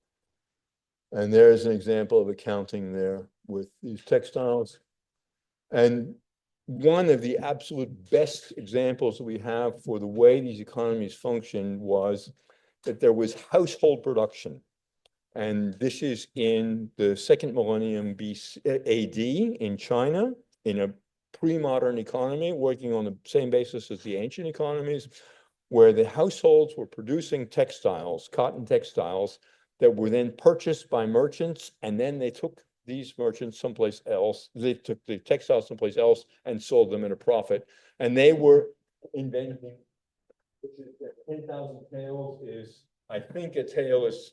And there's an example of accounting there with these textiles. And one of the absolute best examples that we have for the way these economies function was that there was household production. And this is in the second millennium BC, AD in China, in a pre-modern economy, working on the same basis as the ancient economies, where the households were producing textiles, cotton textiles, that were then purchased by merchants, and then they took these merchants someplace else. They took the textiles someplace else and sold them at a profit. And they were inventing, 10,000 taels is, I think a tael is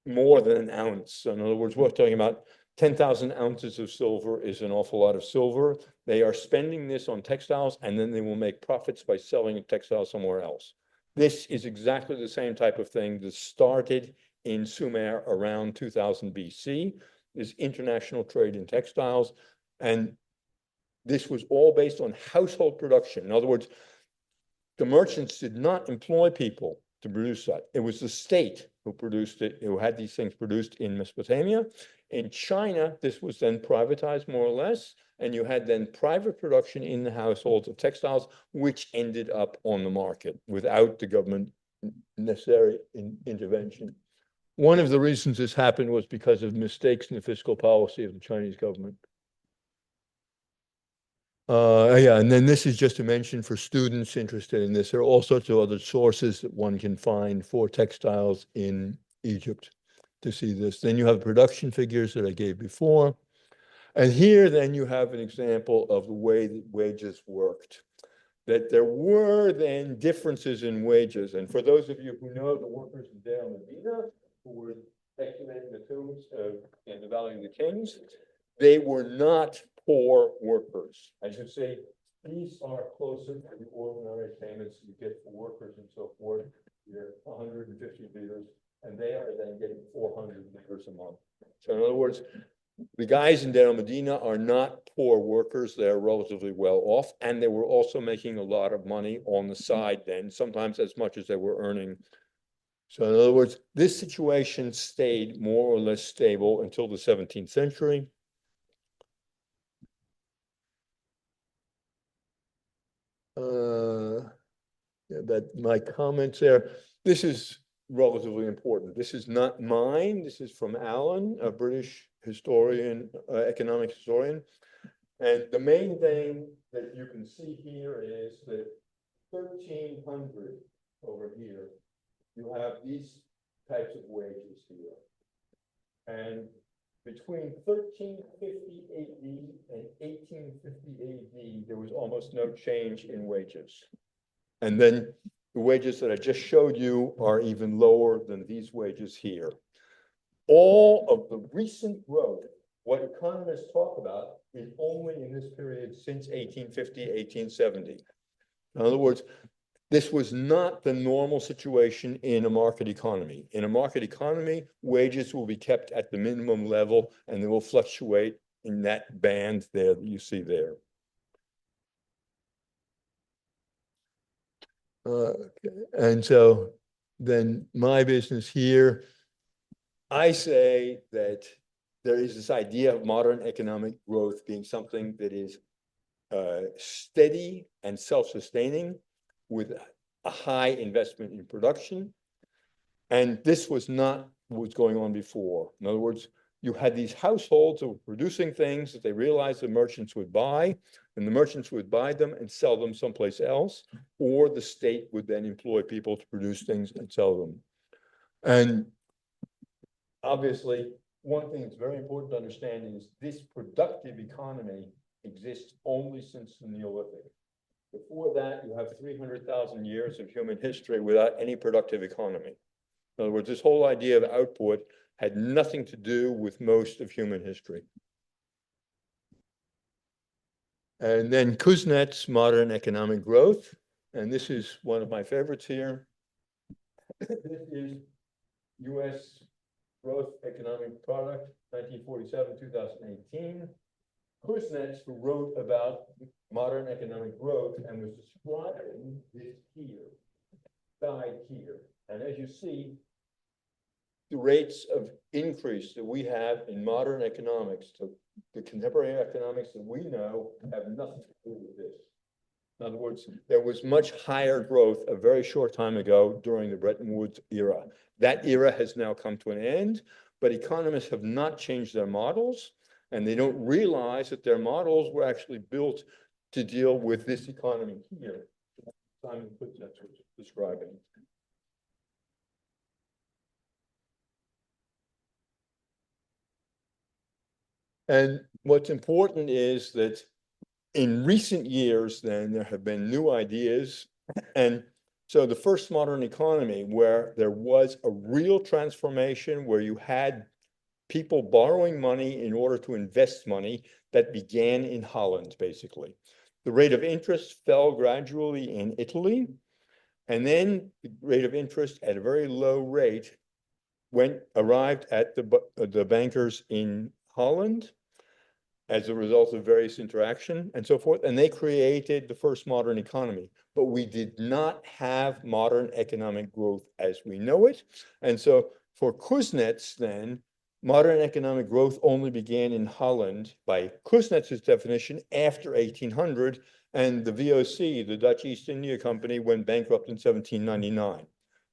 more than an ounce. So in other words, we're talking about 10,000 ounces of silver is an awful lot of silver. They are spending this on textiles, and then they will make profits by selling textiles somewhere else. This is exactly the same type of thing that started in Sumer around 2000 BC, is international trade in textiles. And this was all based on household production. In other words, the merchants did not employ people to produce that. It was the state who produced it, who had these things produced in Mesopotamia. In China, this was then privatized more or less, and you had then private production in the households of textiles, which ended up on the market without the government necessary intervention. One of the reasons this happened was because of mistakes in the fiscal policy of the Chinese government. Yeah, and then this is just a mention for students interested in this. There are all sorts of other sources that one can find for textiles in Egypt to see this. Then you have production figures that I gave before. And here then you have an example of the way that wages worked. That there were then differences in wages. And for those of you who know the workers in Deir Medina, who were excavating the tombs in the Valley of the Kings, they were not poor workers. As you see, these are closer to the ordinary payments you get for workers and so forth. You're 150 liters, and they are then getting 400 liters a month. So in other words, the guys in Deir Medina are not poor workers. They're relatively well off, and they were also making a lot of money on the side then, sometimes as much as they were earning. So in other words, this situation stayed more or less stable until the 17th century. That my comments there. This is relatively important. This is not mine. This is from Alan, a British historian, economic historian. And the main thing that you can see here is that 1300 over here, you have these types of wages here. And between 1350 AD and 1850 AD, there was almost no change in wages. And then the wages that I just showed you are even lower than these wages here. All of the recent growth, what economists talk about, is only in this period since 1850, 1870. In other words, this was not the normal situation in a market economy. In a market economy, wages will be kept at the minimum level and they will fluctuate in that band there that you see there. And so then my business here, I say that there is this idea of modern economic growth being something that is steady and self-sustaining with a high investment in production. And this was not what was going on before. In other words, you had these households that were producing things that they realized the merchants would buy, and the merchants would buy them and sell them someplace else, or the state would then employ people to produce things and sell them. And obviously, one thing that's very important to understand is this productive economy exists only since the Neolithic. Before that, you have 300,000 years of human history without any productive economy. In other words, this whole idea of output had nothing to do with most of human history. And then Kuznets' modern economic growth. And this is one of my favorites here. This is US growth economic product, 1947, 2018. Kuznets, who wrote about modern economic growth and was describing this here, died here. And as you see, the rates of increase that we have in modern economics, the contemporary economics that we know, have nothing to do with this. In other words, there was much higher growth a very short time ago during the Bretton Woods era. That era has now come to an end, but economists have not changed their models, and they don't realize that their models were actually built to deal with this economy here. Simon Kuznets was describing. And what's important is that in recent years, then there have been new ideas. And so the first modern economy where there was a real transformation, where you had people borrowing money in order to invest money, that began in Holland, basically. The rate of interest fell gradually in Italy. And then the rate of interest at a very low rate arrived at the bankers in Holland as a result of various interaction and so forth. And they created the first modern economy. But we did not have modern economic growth as we know it. And so for Kuznets, then, modern economic growth only began in Holland by Kuznets' definition after 1800, and the VOC, the Dutch East India Company, went bankrupt in 1799.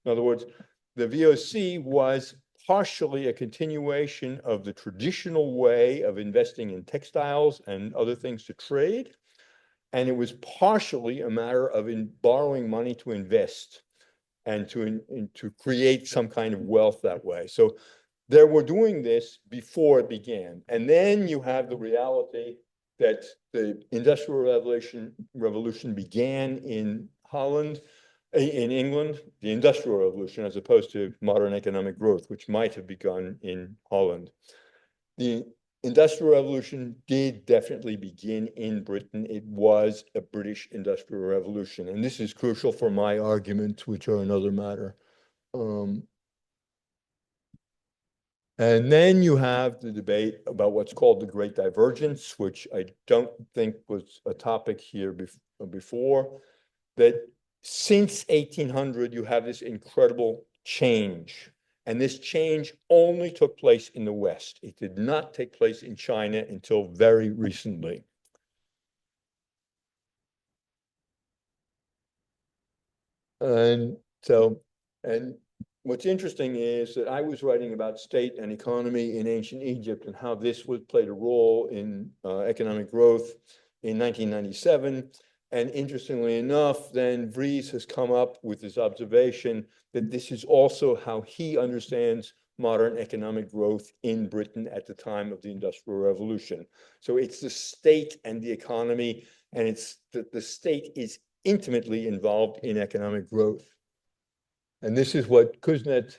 In other words, the VOC was partially a continuation of the traditional way of investing in textiles and other things to trade, and it was partially a matter of borrowing money to invest and to create some kind of wealth that way. So they were doing this before it began. And then you have the reality that the Industrial Revolution began in Holland, in England, the Industrial Revolution, as opposed to modern economic growth, which might have begun in Holland. The Industrial Revolution did definitely begin in Britain. It was a British Industrial Revolution. And this is crucial for my arguments, which are another matter. And then you have the debate about what's called the Great Divergence, which I don't think was a topic here before, that since 1800, you have this incredible change. And this change only took place in the West. It did not take place in China until very recently. And what's interesting is that I was writing about state and economy in ancient Egypt and how this played a role in economic growth in 1997. And interestingly enough, then Vries has come up with this observation that this is also how he understands modern economic growth in Britain at the time of the Industrial Revolution. So it's the state and the economy, and it's the state is intimately involved in economic growth. And this is what Kuznets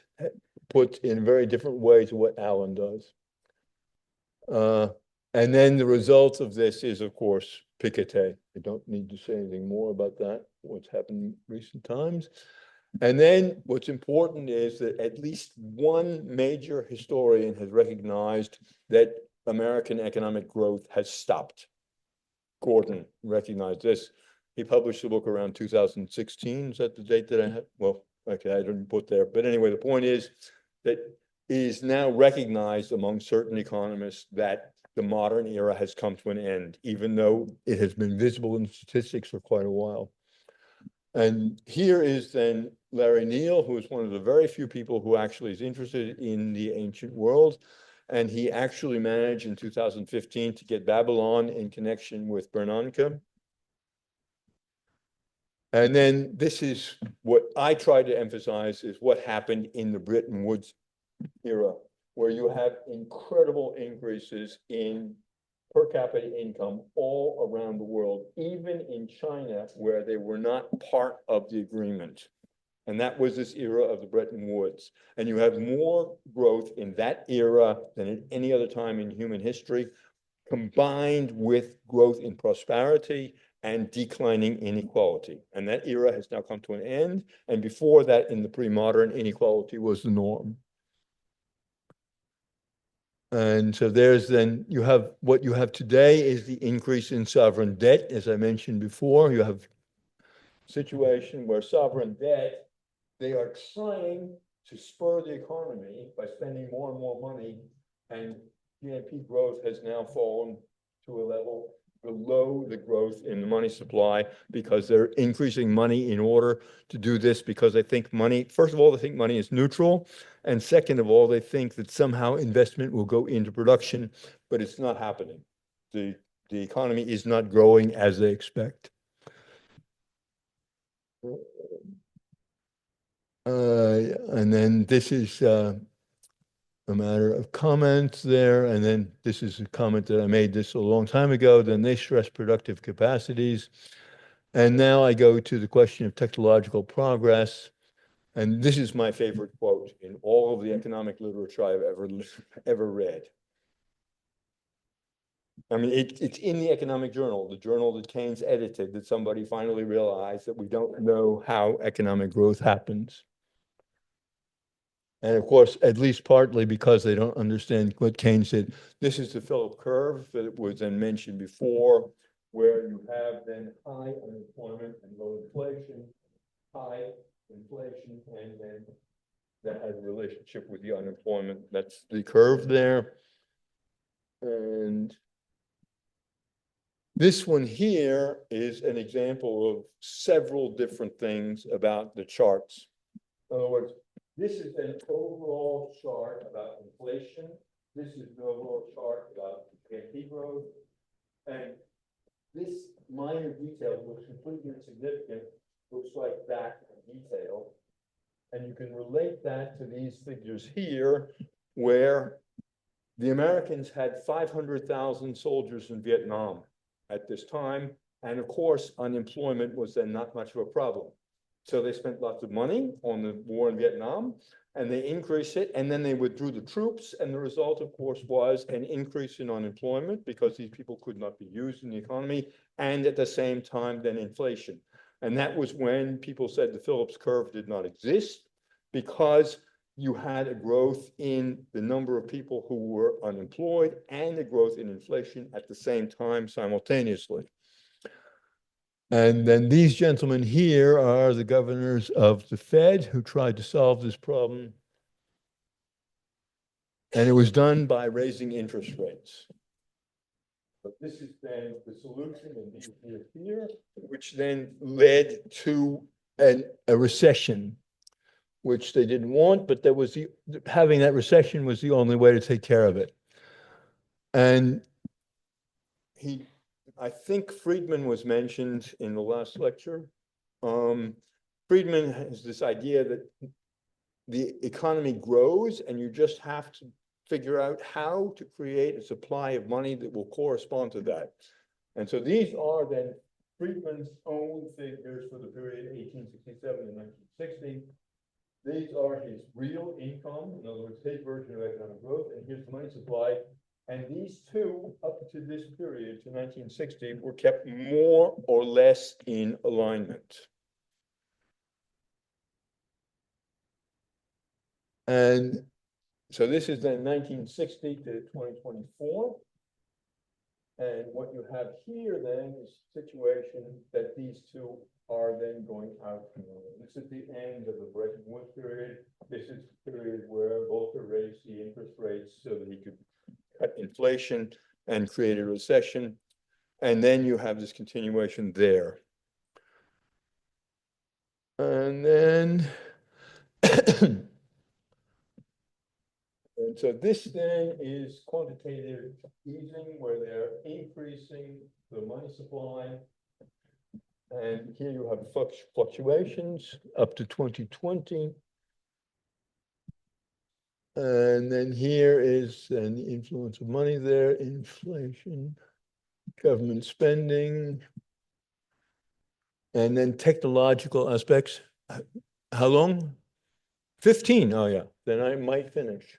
puts in very different ways to what Allen does. And then the result of this is, of course, Piketty. I don't need to say anything more about that, what's happened in recent times. And then what's important is that at least one major historian has recognized that American economic growth has stopped. Gordon recognized this. He published a book around 2016. Is that the date that I have? Well, okay, I didn't put there. But anyway, the point is that it is now recognized among certain economists that the modern era has come to an end, even though it has been visible in statistics for quite a while. And here is then Larry Neal, who is one of the very few people who actually is interested in the ancient world. And he actually managed in 2015 to get Babylon in connection with Bernanke. And then this is what I try to emphasize is what happened in the Bretton Woods era, where you have incredible increases in per capita income all around the world, even in China, where they were not part of the agreement. And that was this era of the Bretton Woods. And you have more growth in that era than at any other time in human history, combined with growth in prosperity and declining inequality. And that era has now come to an end. And before that, in the pre-modern, inequality was the norm. And so there's then, you have, what you have today is the increase in sovereign debt. As I mentioned before, you have a situation where sovereign debt, they are trying to spur the economy by spending more and more money, and GNP growth has now fallen to a level below the growth in the money supply because they're increasing money in order to do this, because they think money, first of all, they think money is neutral. And second of all, they think that somehow investment will go into production, but it's not happening. The economy is not growing as they expect. And then this is a matter of comments there. And then this is a comment that I made this a long time ago. Then they stress productive capacities. And now I go to the question of technological progress. And this is my favorite quote in all of the economic literature I've ever read. I mean, it's in the economic journal, the journal that Keynes edited, that somebody finally realized that we don't know how economic growth happens. And of course, at least partly because they don't understand what Keynes did. This is the Philip curve that was then mentioned before, where you have then high unemployment and low inflation, high inflation, and then that has a relationship with the unemployment. That's the curve there. And this one here is an example of several different things about the charts. In other words, this is an overall chart about inflation. This is an overall chart about GDP growth. And this minor detail, which is completely insignificant, looks like that in detail. And you can relate that to these figures here, where the Americans had 500,000 soldiers in Vietnam at this time. And of course, unemployment was then not much of a problem. So they spent lots of money on the war in Vietnam, and they increased it, and then they withdrew the troops. And the result, of course, was an increase in unemployment because these people could not be used in the economy, and at the same time, then inflation. And that was when people said the Phillips curve did not exist, because you had a growth in the number of people who were unemployed and a growth in inflation at the same time simultaneously. And then these gentlemen here are the governors of the Fed who tried to solve this problem. And it was done by raising interest rates. But this is then the solution, and these here, which then led to a recession, which they didn't want, but having that recession was the only way to take care of it. And I think Friedman was mentioned in the last lecture. Friedman has this idea that the economy grows and you just have to figure out how to create a supply of money that will correspond to that. And so these are then Friedman's own figures for the period 1867 to 1960. These are his real income, in other words, his version of economic growth, and here's the money supply. And these two, up to this period, to 1960, were kept more or less in alignment. And so this is then 1960 to 2024. And what you have here then is a situation that these two are then going out. This is the end of the Bretton Woods period. This is the period where Volcker raised the interest rates so that he could cut inflation and create a recession. And then you have this continuation there. And then, and so this then is quantitative easing, where they're increasing the money supply. And here you have fluctuations up to 2020. And then here is an influence of money there, inflation, government spending, and then technological aspects. How long? 15. Oh, yeah. Then I might finish.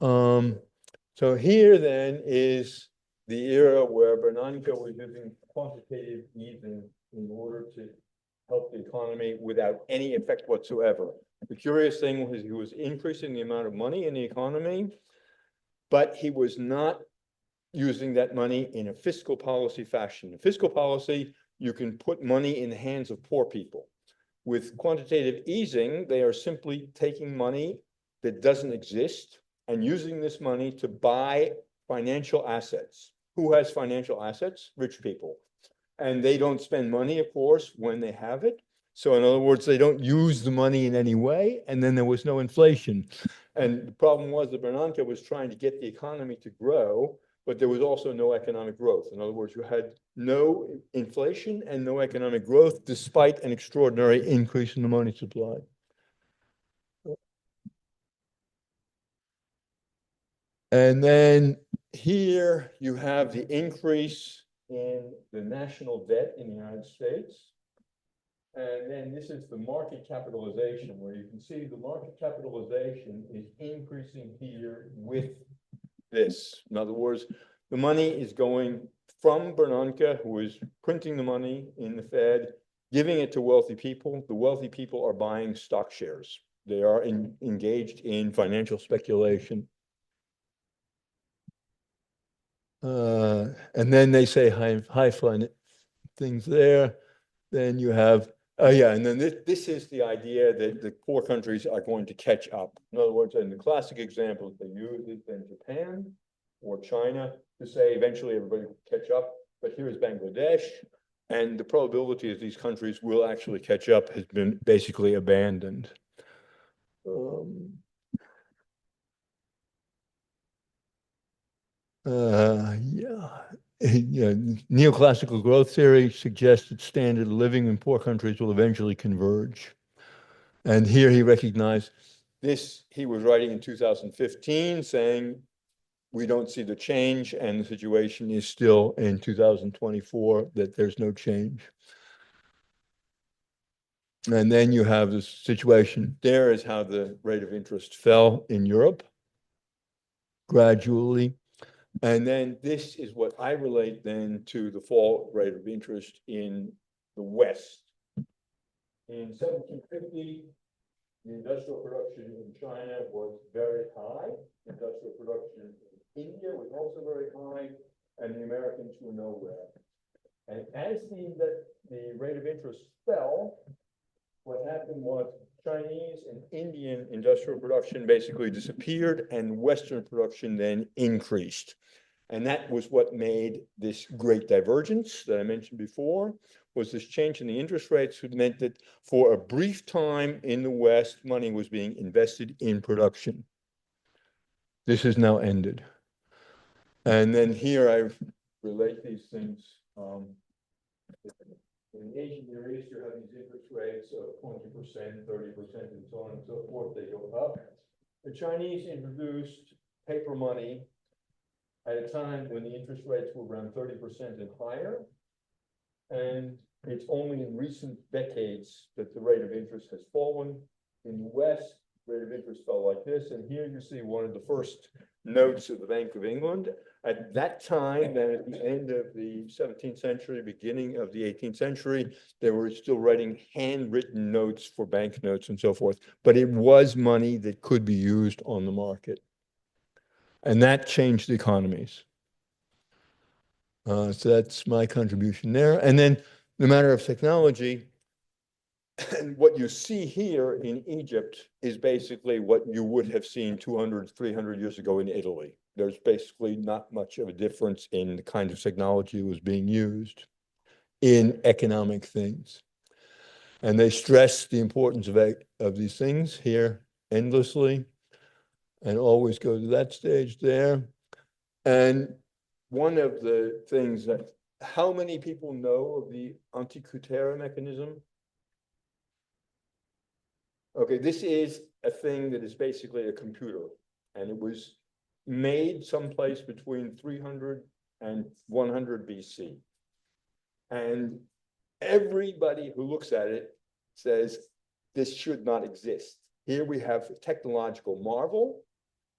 So here then is the era where Bernanke was using quantitative easing in order to help the economy without any effect whatsoever. The curious thing was he was increasing the amount of money in the economy, but he was not using that money in a fiscal policy fashion. In fiscal policy, you can put money in the hands of poor people. With quantitative easing, they are simply taking money that doesn't exist and using this money to buy financial assets. Who has financial assets? Rich people. And they don't spend money, of course, when they have it. So in other words, they don't use the money in any way, and then there was no inflation. And the problem was that Bernanke was trying to get the economy to grow, but there was also no economic growth. In other words, you had no inflation and no economic growth, despite an extraordinary increase in the money supply. And then here you have the increase in the national debt in the United States. And then this is the market capitalization, where you can see the market capitalization is increasing here with this. In other words, the money is going from Bernanke, who is printing the money in the Fed, giving it to wealthy people. The wealthy people are buying stock shares. They are engaged in financial speculation. And then they say high fun things there. Then you have, yeah, and then this is the idea that the poor countries are going to catch up. In other words, in the classic examples they use is in Japan or China to say eventually everybody will catch up. But here is Bangladesh, and the probability that these countries will actually catch up has been basically abandoned. Yeah. Neoclassical growth theory suggests that standard of living in poor countries will eventually converge. And here he recognized this, he was writing in 2015 saying, we don't see the change, and the situation is still in 2024 that there's no change. And then you have this situation. There is how the rate of interest fell in Europe gradually. And then this is what I relate then to the fall rate of interest in the West. In 1750, the industrial production in China was very high. Industrial production in India was also very high, and the Americans were nowhere. And as the rate of interest fell, what happened was Chinese and Indian industrial production basically disappeared, and Western production then increased. And that was what made this great divergence that I mentioned before, was this change in the interest rates, which meant that for a brief time in the West, money was being invested in production. This has now ended. And then here I relate these things. In the Asian Near East, you have these interest rates of 20%, 30%, and so on and so forth. They go up. The Chinese introduced paper money at a time when the interest rates were around 30% and higher. And it's only in recent decades that the rate of interest has fallen. In the West, like this. And here you see one of the first notes of the Bank of England. At that time, then at the end of the 17th century, beginning of the 18th century, they were still writing handwritten notes for banknotes and so forth. But it was money that could be used on the market. And that changed the economies. So that's my contribution there. And then the matter of technology, and what you see here in Egypt is basically what you would have seen 200, 300 years ago in Italy. There's basically not much of a difference in the kind of technology that was being used in economic things. And they stress the importance of these things here endlessly and always go to that stage there. And one of the things that, how many people know of the Antikythera mechanism? Okay, this is a thing that is basically a computer, and it was made someplace between 300 and 100 BC. And everybody who looks at it says this should not exist. Here we have a technological marvel,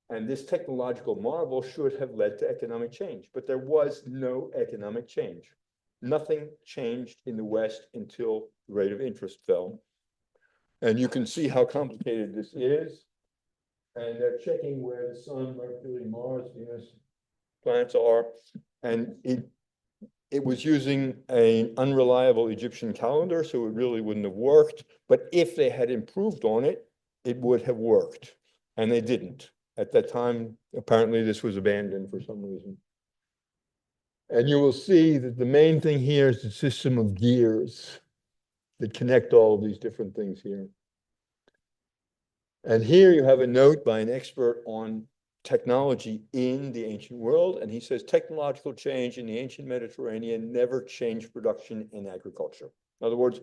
and this technological marvel should have led to economic change, but there was no economic change. Nothing changed in the West until the rate of interest fell. And you can see how complicated this is. And they're checking where the sun, Mercury, Mars, Venus, planets are. And it was using an unreliable Egyptian calendar, so it really wouldn't have worked. But if they had improved on it, it would have worked. And they didn't. At that time, apparently this was abandoned for some reason. And you will see that the main thing here is the system of gears that connect all of these different things here. And here you have a note by an expert on technology in the ancient world. And he says technological change in the ancient Mediterranean never changed production in agriculture. In other words,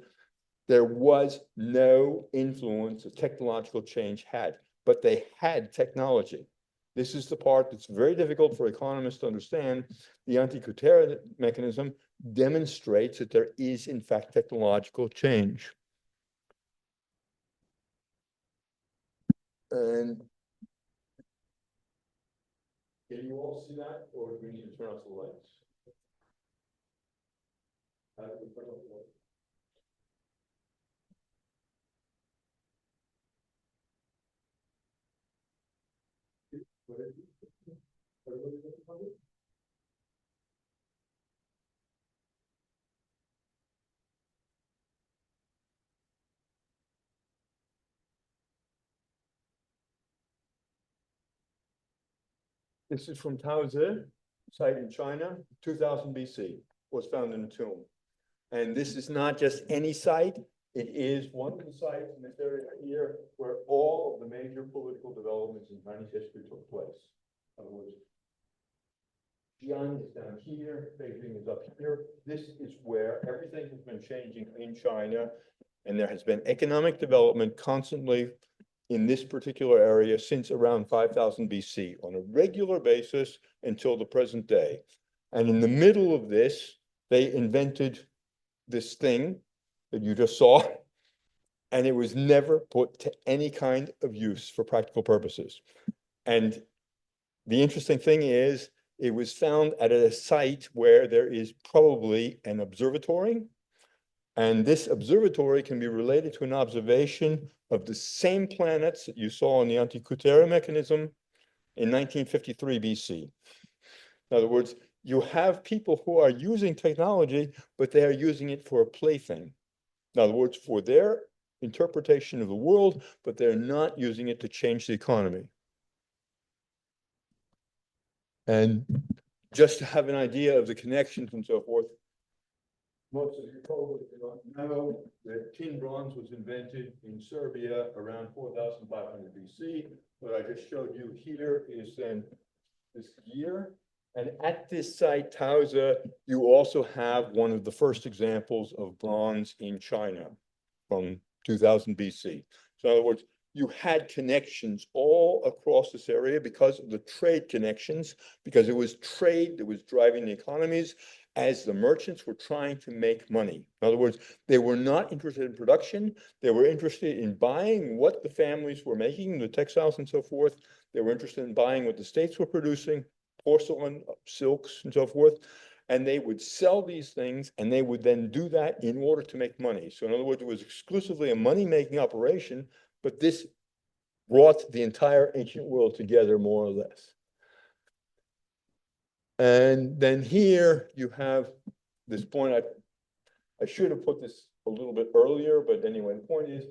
there was no influence that technological change had, but they had technology. This is the part that's very difficult for economists to understand. The Antikythera mechanism demonstrates that there is, in fact, technological change. And can you all see that, or do we need to turn off the lights? How do we turn off the lights? This is from Taozi, site in China, 2000 BC, was found in a tomb. And this is not just any site, it is one of the sites in this area here where all of the major political developments in Chinese history took place. In other words, Xi'an is down here, Beijing is up here. This is where everything has been changing in China, and there has been economic development constantly in this particular area since around 5000 BC on a regular basis until the present day. And in the middle of this, they invented this thing that you just saw, and it was never put to any kind of use for practical purposes. And the interesting thing is, it was found at a site where there is probably an observatory, and this observatory can be related to an observation of the same planets that you saw in the Antikythera mechanism in 1953 BC. In other words, you have people who are using technology, but they are using it for a plaything. In other words, for their interpretation of the world, but they're not using it to change the economy. And just to have an idea of the connections and so forth, most of you probably do not know that tin bronze was invented in Serbia around 4500 BC. What I just showed you here is then this year. And at this site, Taozi, you also have one of the first examples of bronze in China from 2000 BC. So in other words, you had connections all across this area because of the trade connections, because it was trade that was driving the economies. as the merchants were trying to make money. In other words, they were not interested in production. They were interested in buying what the families were making, the textiles and so forth. They were interested in buying what the states were producing, porcelain, silks, and so forth. And they would sell these things, and they would then do that in order to make money. So in other words, it was exclusively a money-making operation, but this brought the entire ancient world together, more or less. And then here you have this point. I should have put this a little bit earlier, but anyway, the point is,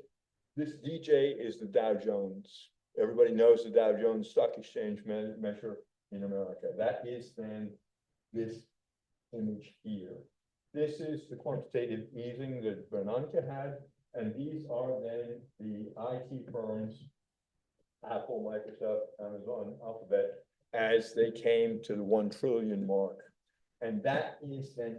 this DJ is the Dow Jones. Everybody knows the Dow Jones Stock Exchange measure in America. That is then this image here. This is the quantitative easing that Bernanke had, and these are then the IT firms, Apple, Microsoft, Amazon, Alphabet, as they came to the 1 trillion mark. And that is then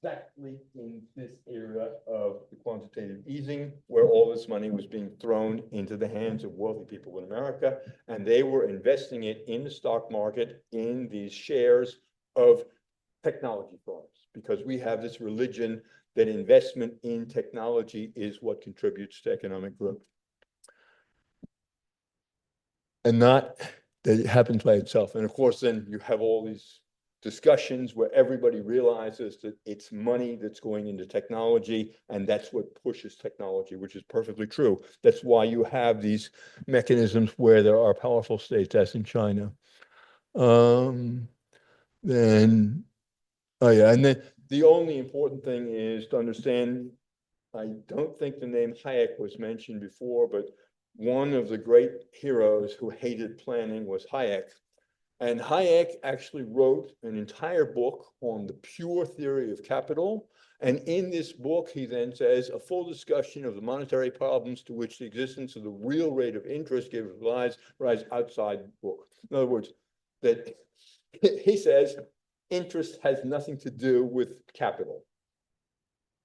exactly in this era of the quantitative easing, where all this money was being thrown into the hands of wealthy people in America, and they were investing it in the stock market in these shares of technology firms, because we have this religion that investment in technology is what contributes to economic growth. And not that it happens by itself. And of course, then you have all these discussions where everybody realizes that it's money that's going into technology, and that's what pushes technology, which is perfectly true. That's why you have these mechanisms where there are powerful states, as in China. Then, oh yeah, and then the only important thing is to understand, I don't think the name Hayek was mentioned before, but one of the great heroes who hated planning was Hayek. And Hayek actually wrote an entire book on the pure theory of capital. And in this book, he then says a full discussion of the monetary problems to which the existence of the real rate of interest gives rise outside the book. In other words, that he says interest has nothing to do with capital.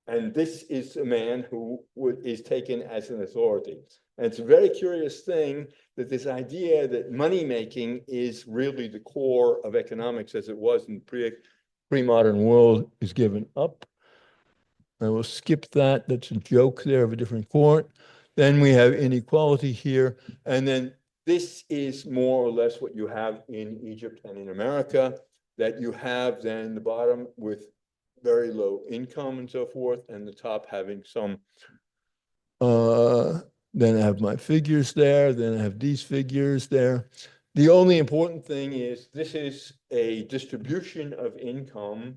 And this is a man who is taken as an authority. And it's a very curious thing that this idea that money making is really the core of economics as it was in the pre-modern world is given up. I will skip that. That's a joke there of a different court. Then we have inequality here. And then this is more or less what you have in Egypt and in America, that you have then the bottom with very low income and so forth, and the top having some, then I have my figures there, then I have these figures there. The only important thing is this is a distribution of income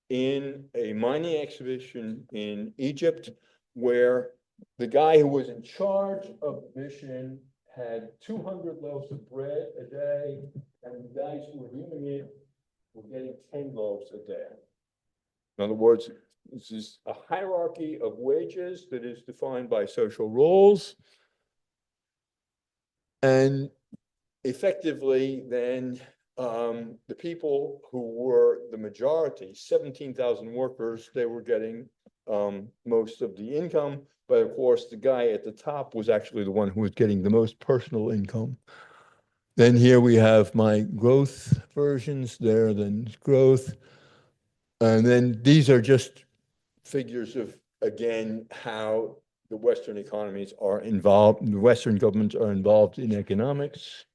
in a mining exhibition in Egypt, where the guy who was in charge of the mission had 200 loaves of bread a day, and the guys who were doing it were getting 10 loaves a day. In other words, this is a hierarchy of wages that is defined by social roles. And effectively, then the people who were the majority, 17,000 workers, they were getting most of the income. But of course, the guy at the top was actually the one who was getting the most personal income. Then here we have my growth versions there, then growth. And then these are just figures of, again, how the Western economies are involved, the Western governments are involved in economics.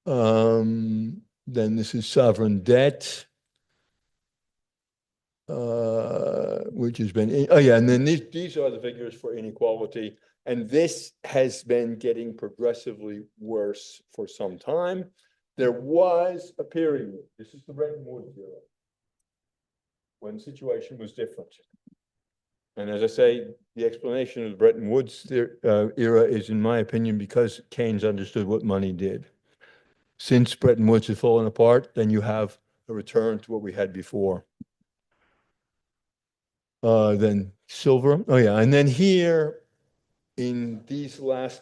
Then this is sovereign debt, which has been, oh yeah, and then these are the figures for inequality. And this has been getting progressively worse for some time. There was a period, this is the Bretton Woods era, when the situation was different. And as I say, the explanation of the Bretton Woods era is, in my opinion, because Keynes understood what money did. Since Bretton Woods has fallen apart, then you have a return to what we had before. Then silver, oh yeah, and then here in these last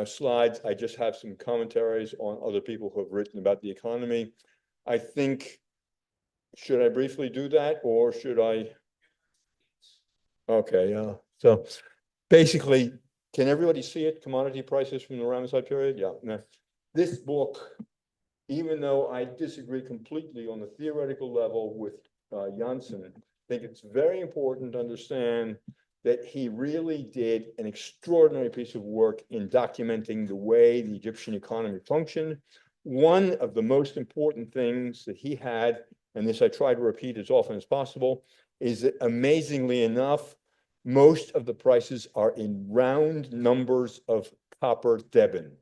slides, I just have some commentaries on other people who have written about the economy. I think, should I briefly do that, or should I? Okay, so basically, can everybody see it? Commodity prices from the Ramesside period? Yeah. Now, this book, even though I disagree completely on the theoretical level with Janssen, I think it's very important to understand that he really did an extraordinary piece of work in documenting the way the Egyptian economy functioned. One of the most important things that he had, and this I try to repeat as often as possible, is that amazingly enough, most of the prices are in round numbers of copper deben.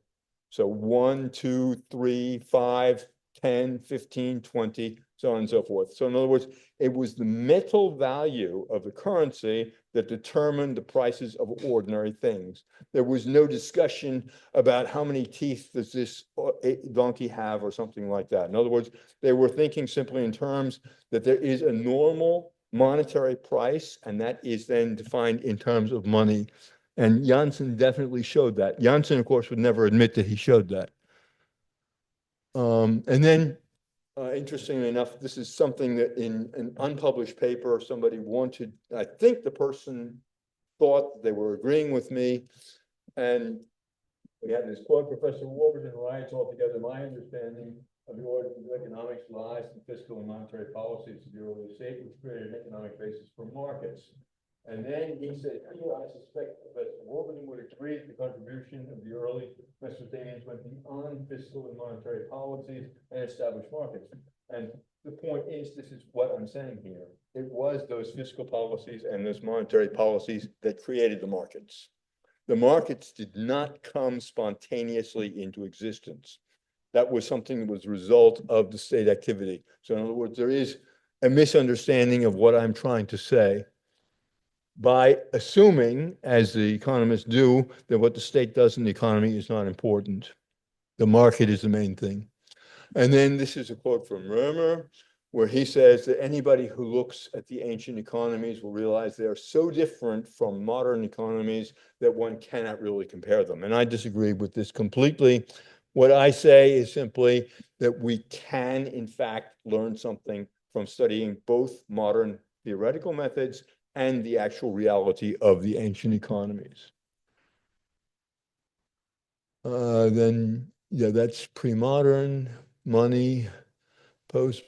So 1, 2, 3, 5, 10, 15, 20, so on and so forth. So in other words, it was the metal value of the currency that determined the prices of ordinary things. There was no discussion about how many teeth does this donkey have or something like that. In other words, they were thinking simply in terms that there is a normal monetary price, and that is then defined in terms of money. And Janssen definitely showed that. Janssen, of course, would never admit that he showed that. And then, interestingly enough, this is something that in an unpublished paper, somebody wanted, I think the person thought they were agreeing with me. And we had this quote, Professor Warburton writes, altogether, my understanding of the origins of economics lies in fiscal and monetary policies of the early state, which created an economic basis for markets. And then he said, here, I suspect Professor Warburton would agree that the contribution of the early Mesopotamians went beyond fiscal and monetary policies and established markets. And the point is, this is what I'm saying here. It was those fiscal policies and those monetary policies that created the markets. The markets did not come spontaneously into existence. That was something that was a result of the state activity. So in other words, there is a misunderstanding of what I'm trying to say by assuming, as the economists do, that what the state does in the economy is not important. The market is the main thing. And then this is a quote from Römer, where he says that anybody who looks at the ancient economies will realize they are so different from modern economies that one cannot really compare them. And I disagree with this completely. What I say is simply that we can, in fact, learn something from studying both modern theoretical methods and the actual reality of the ancient economies. Then, yeah, that's pre-modern, money, post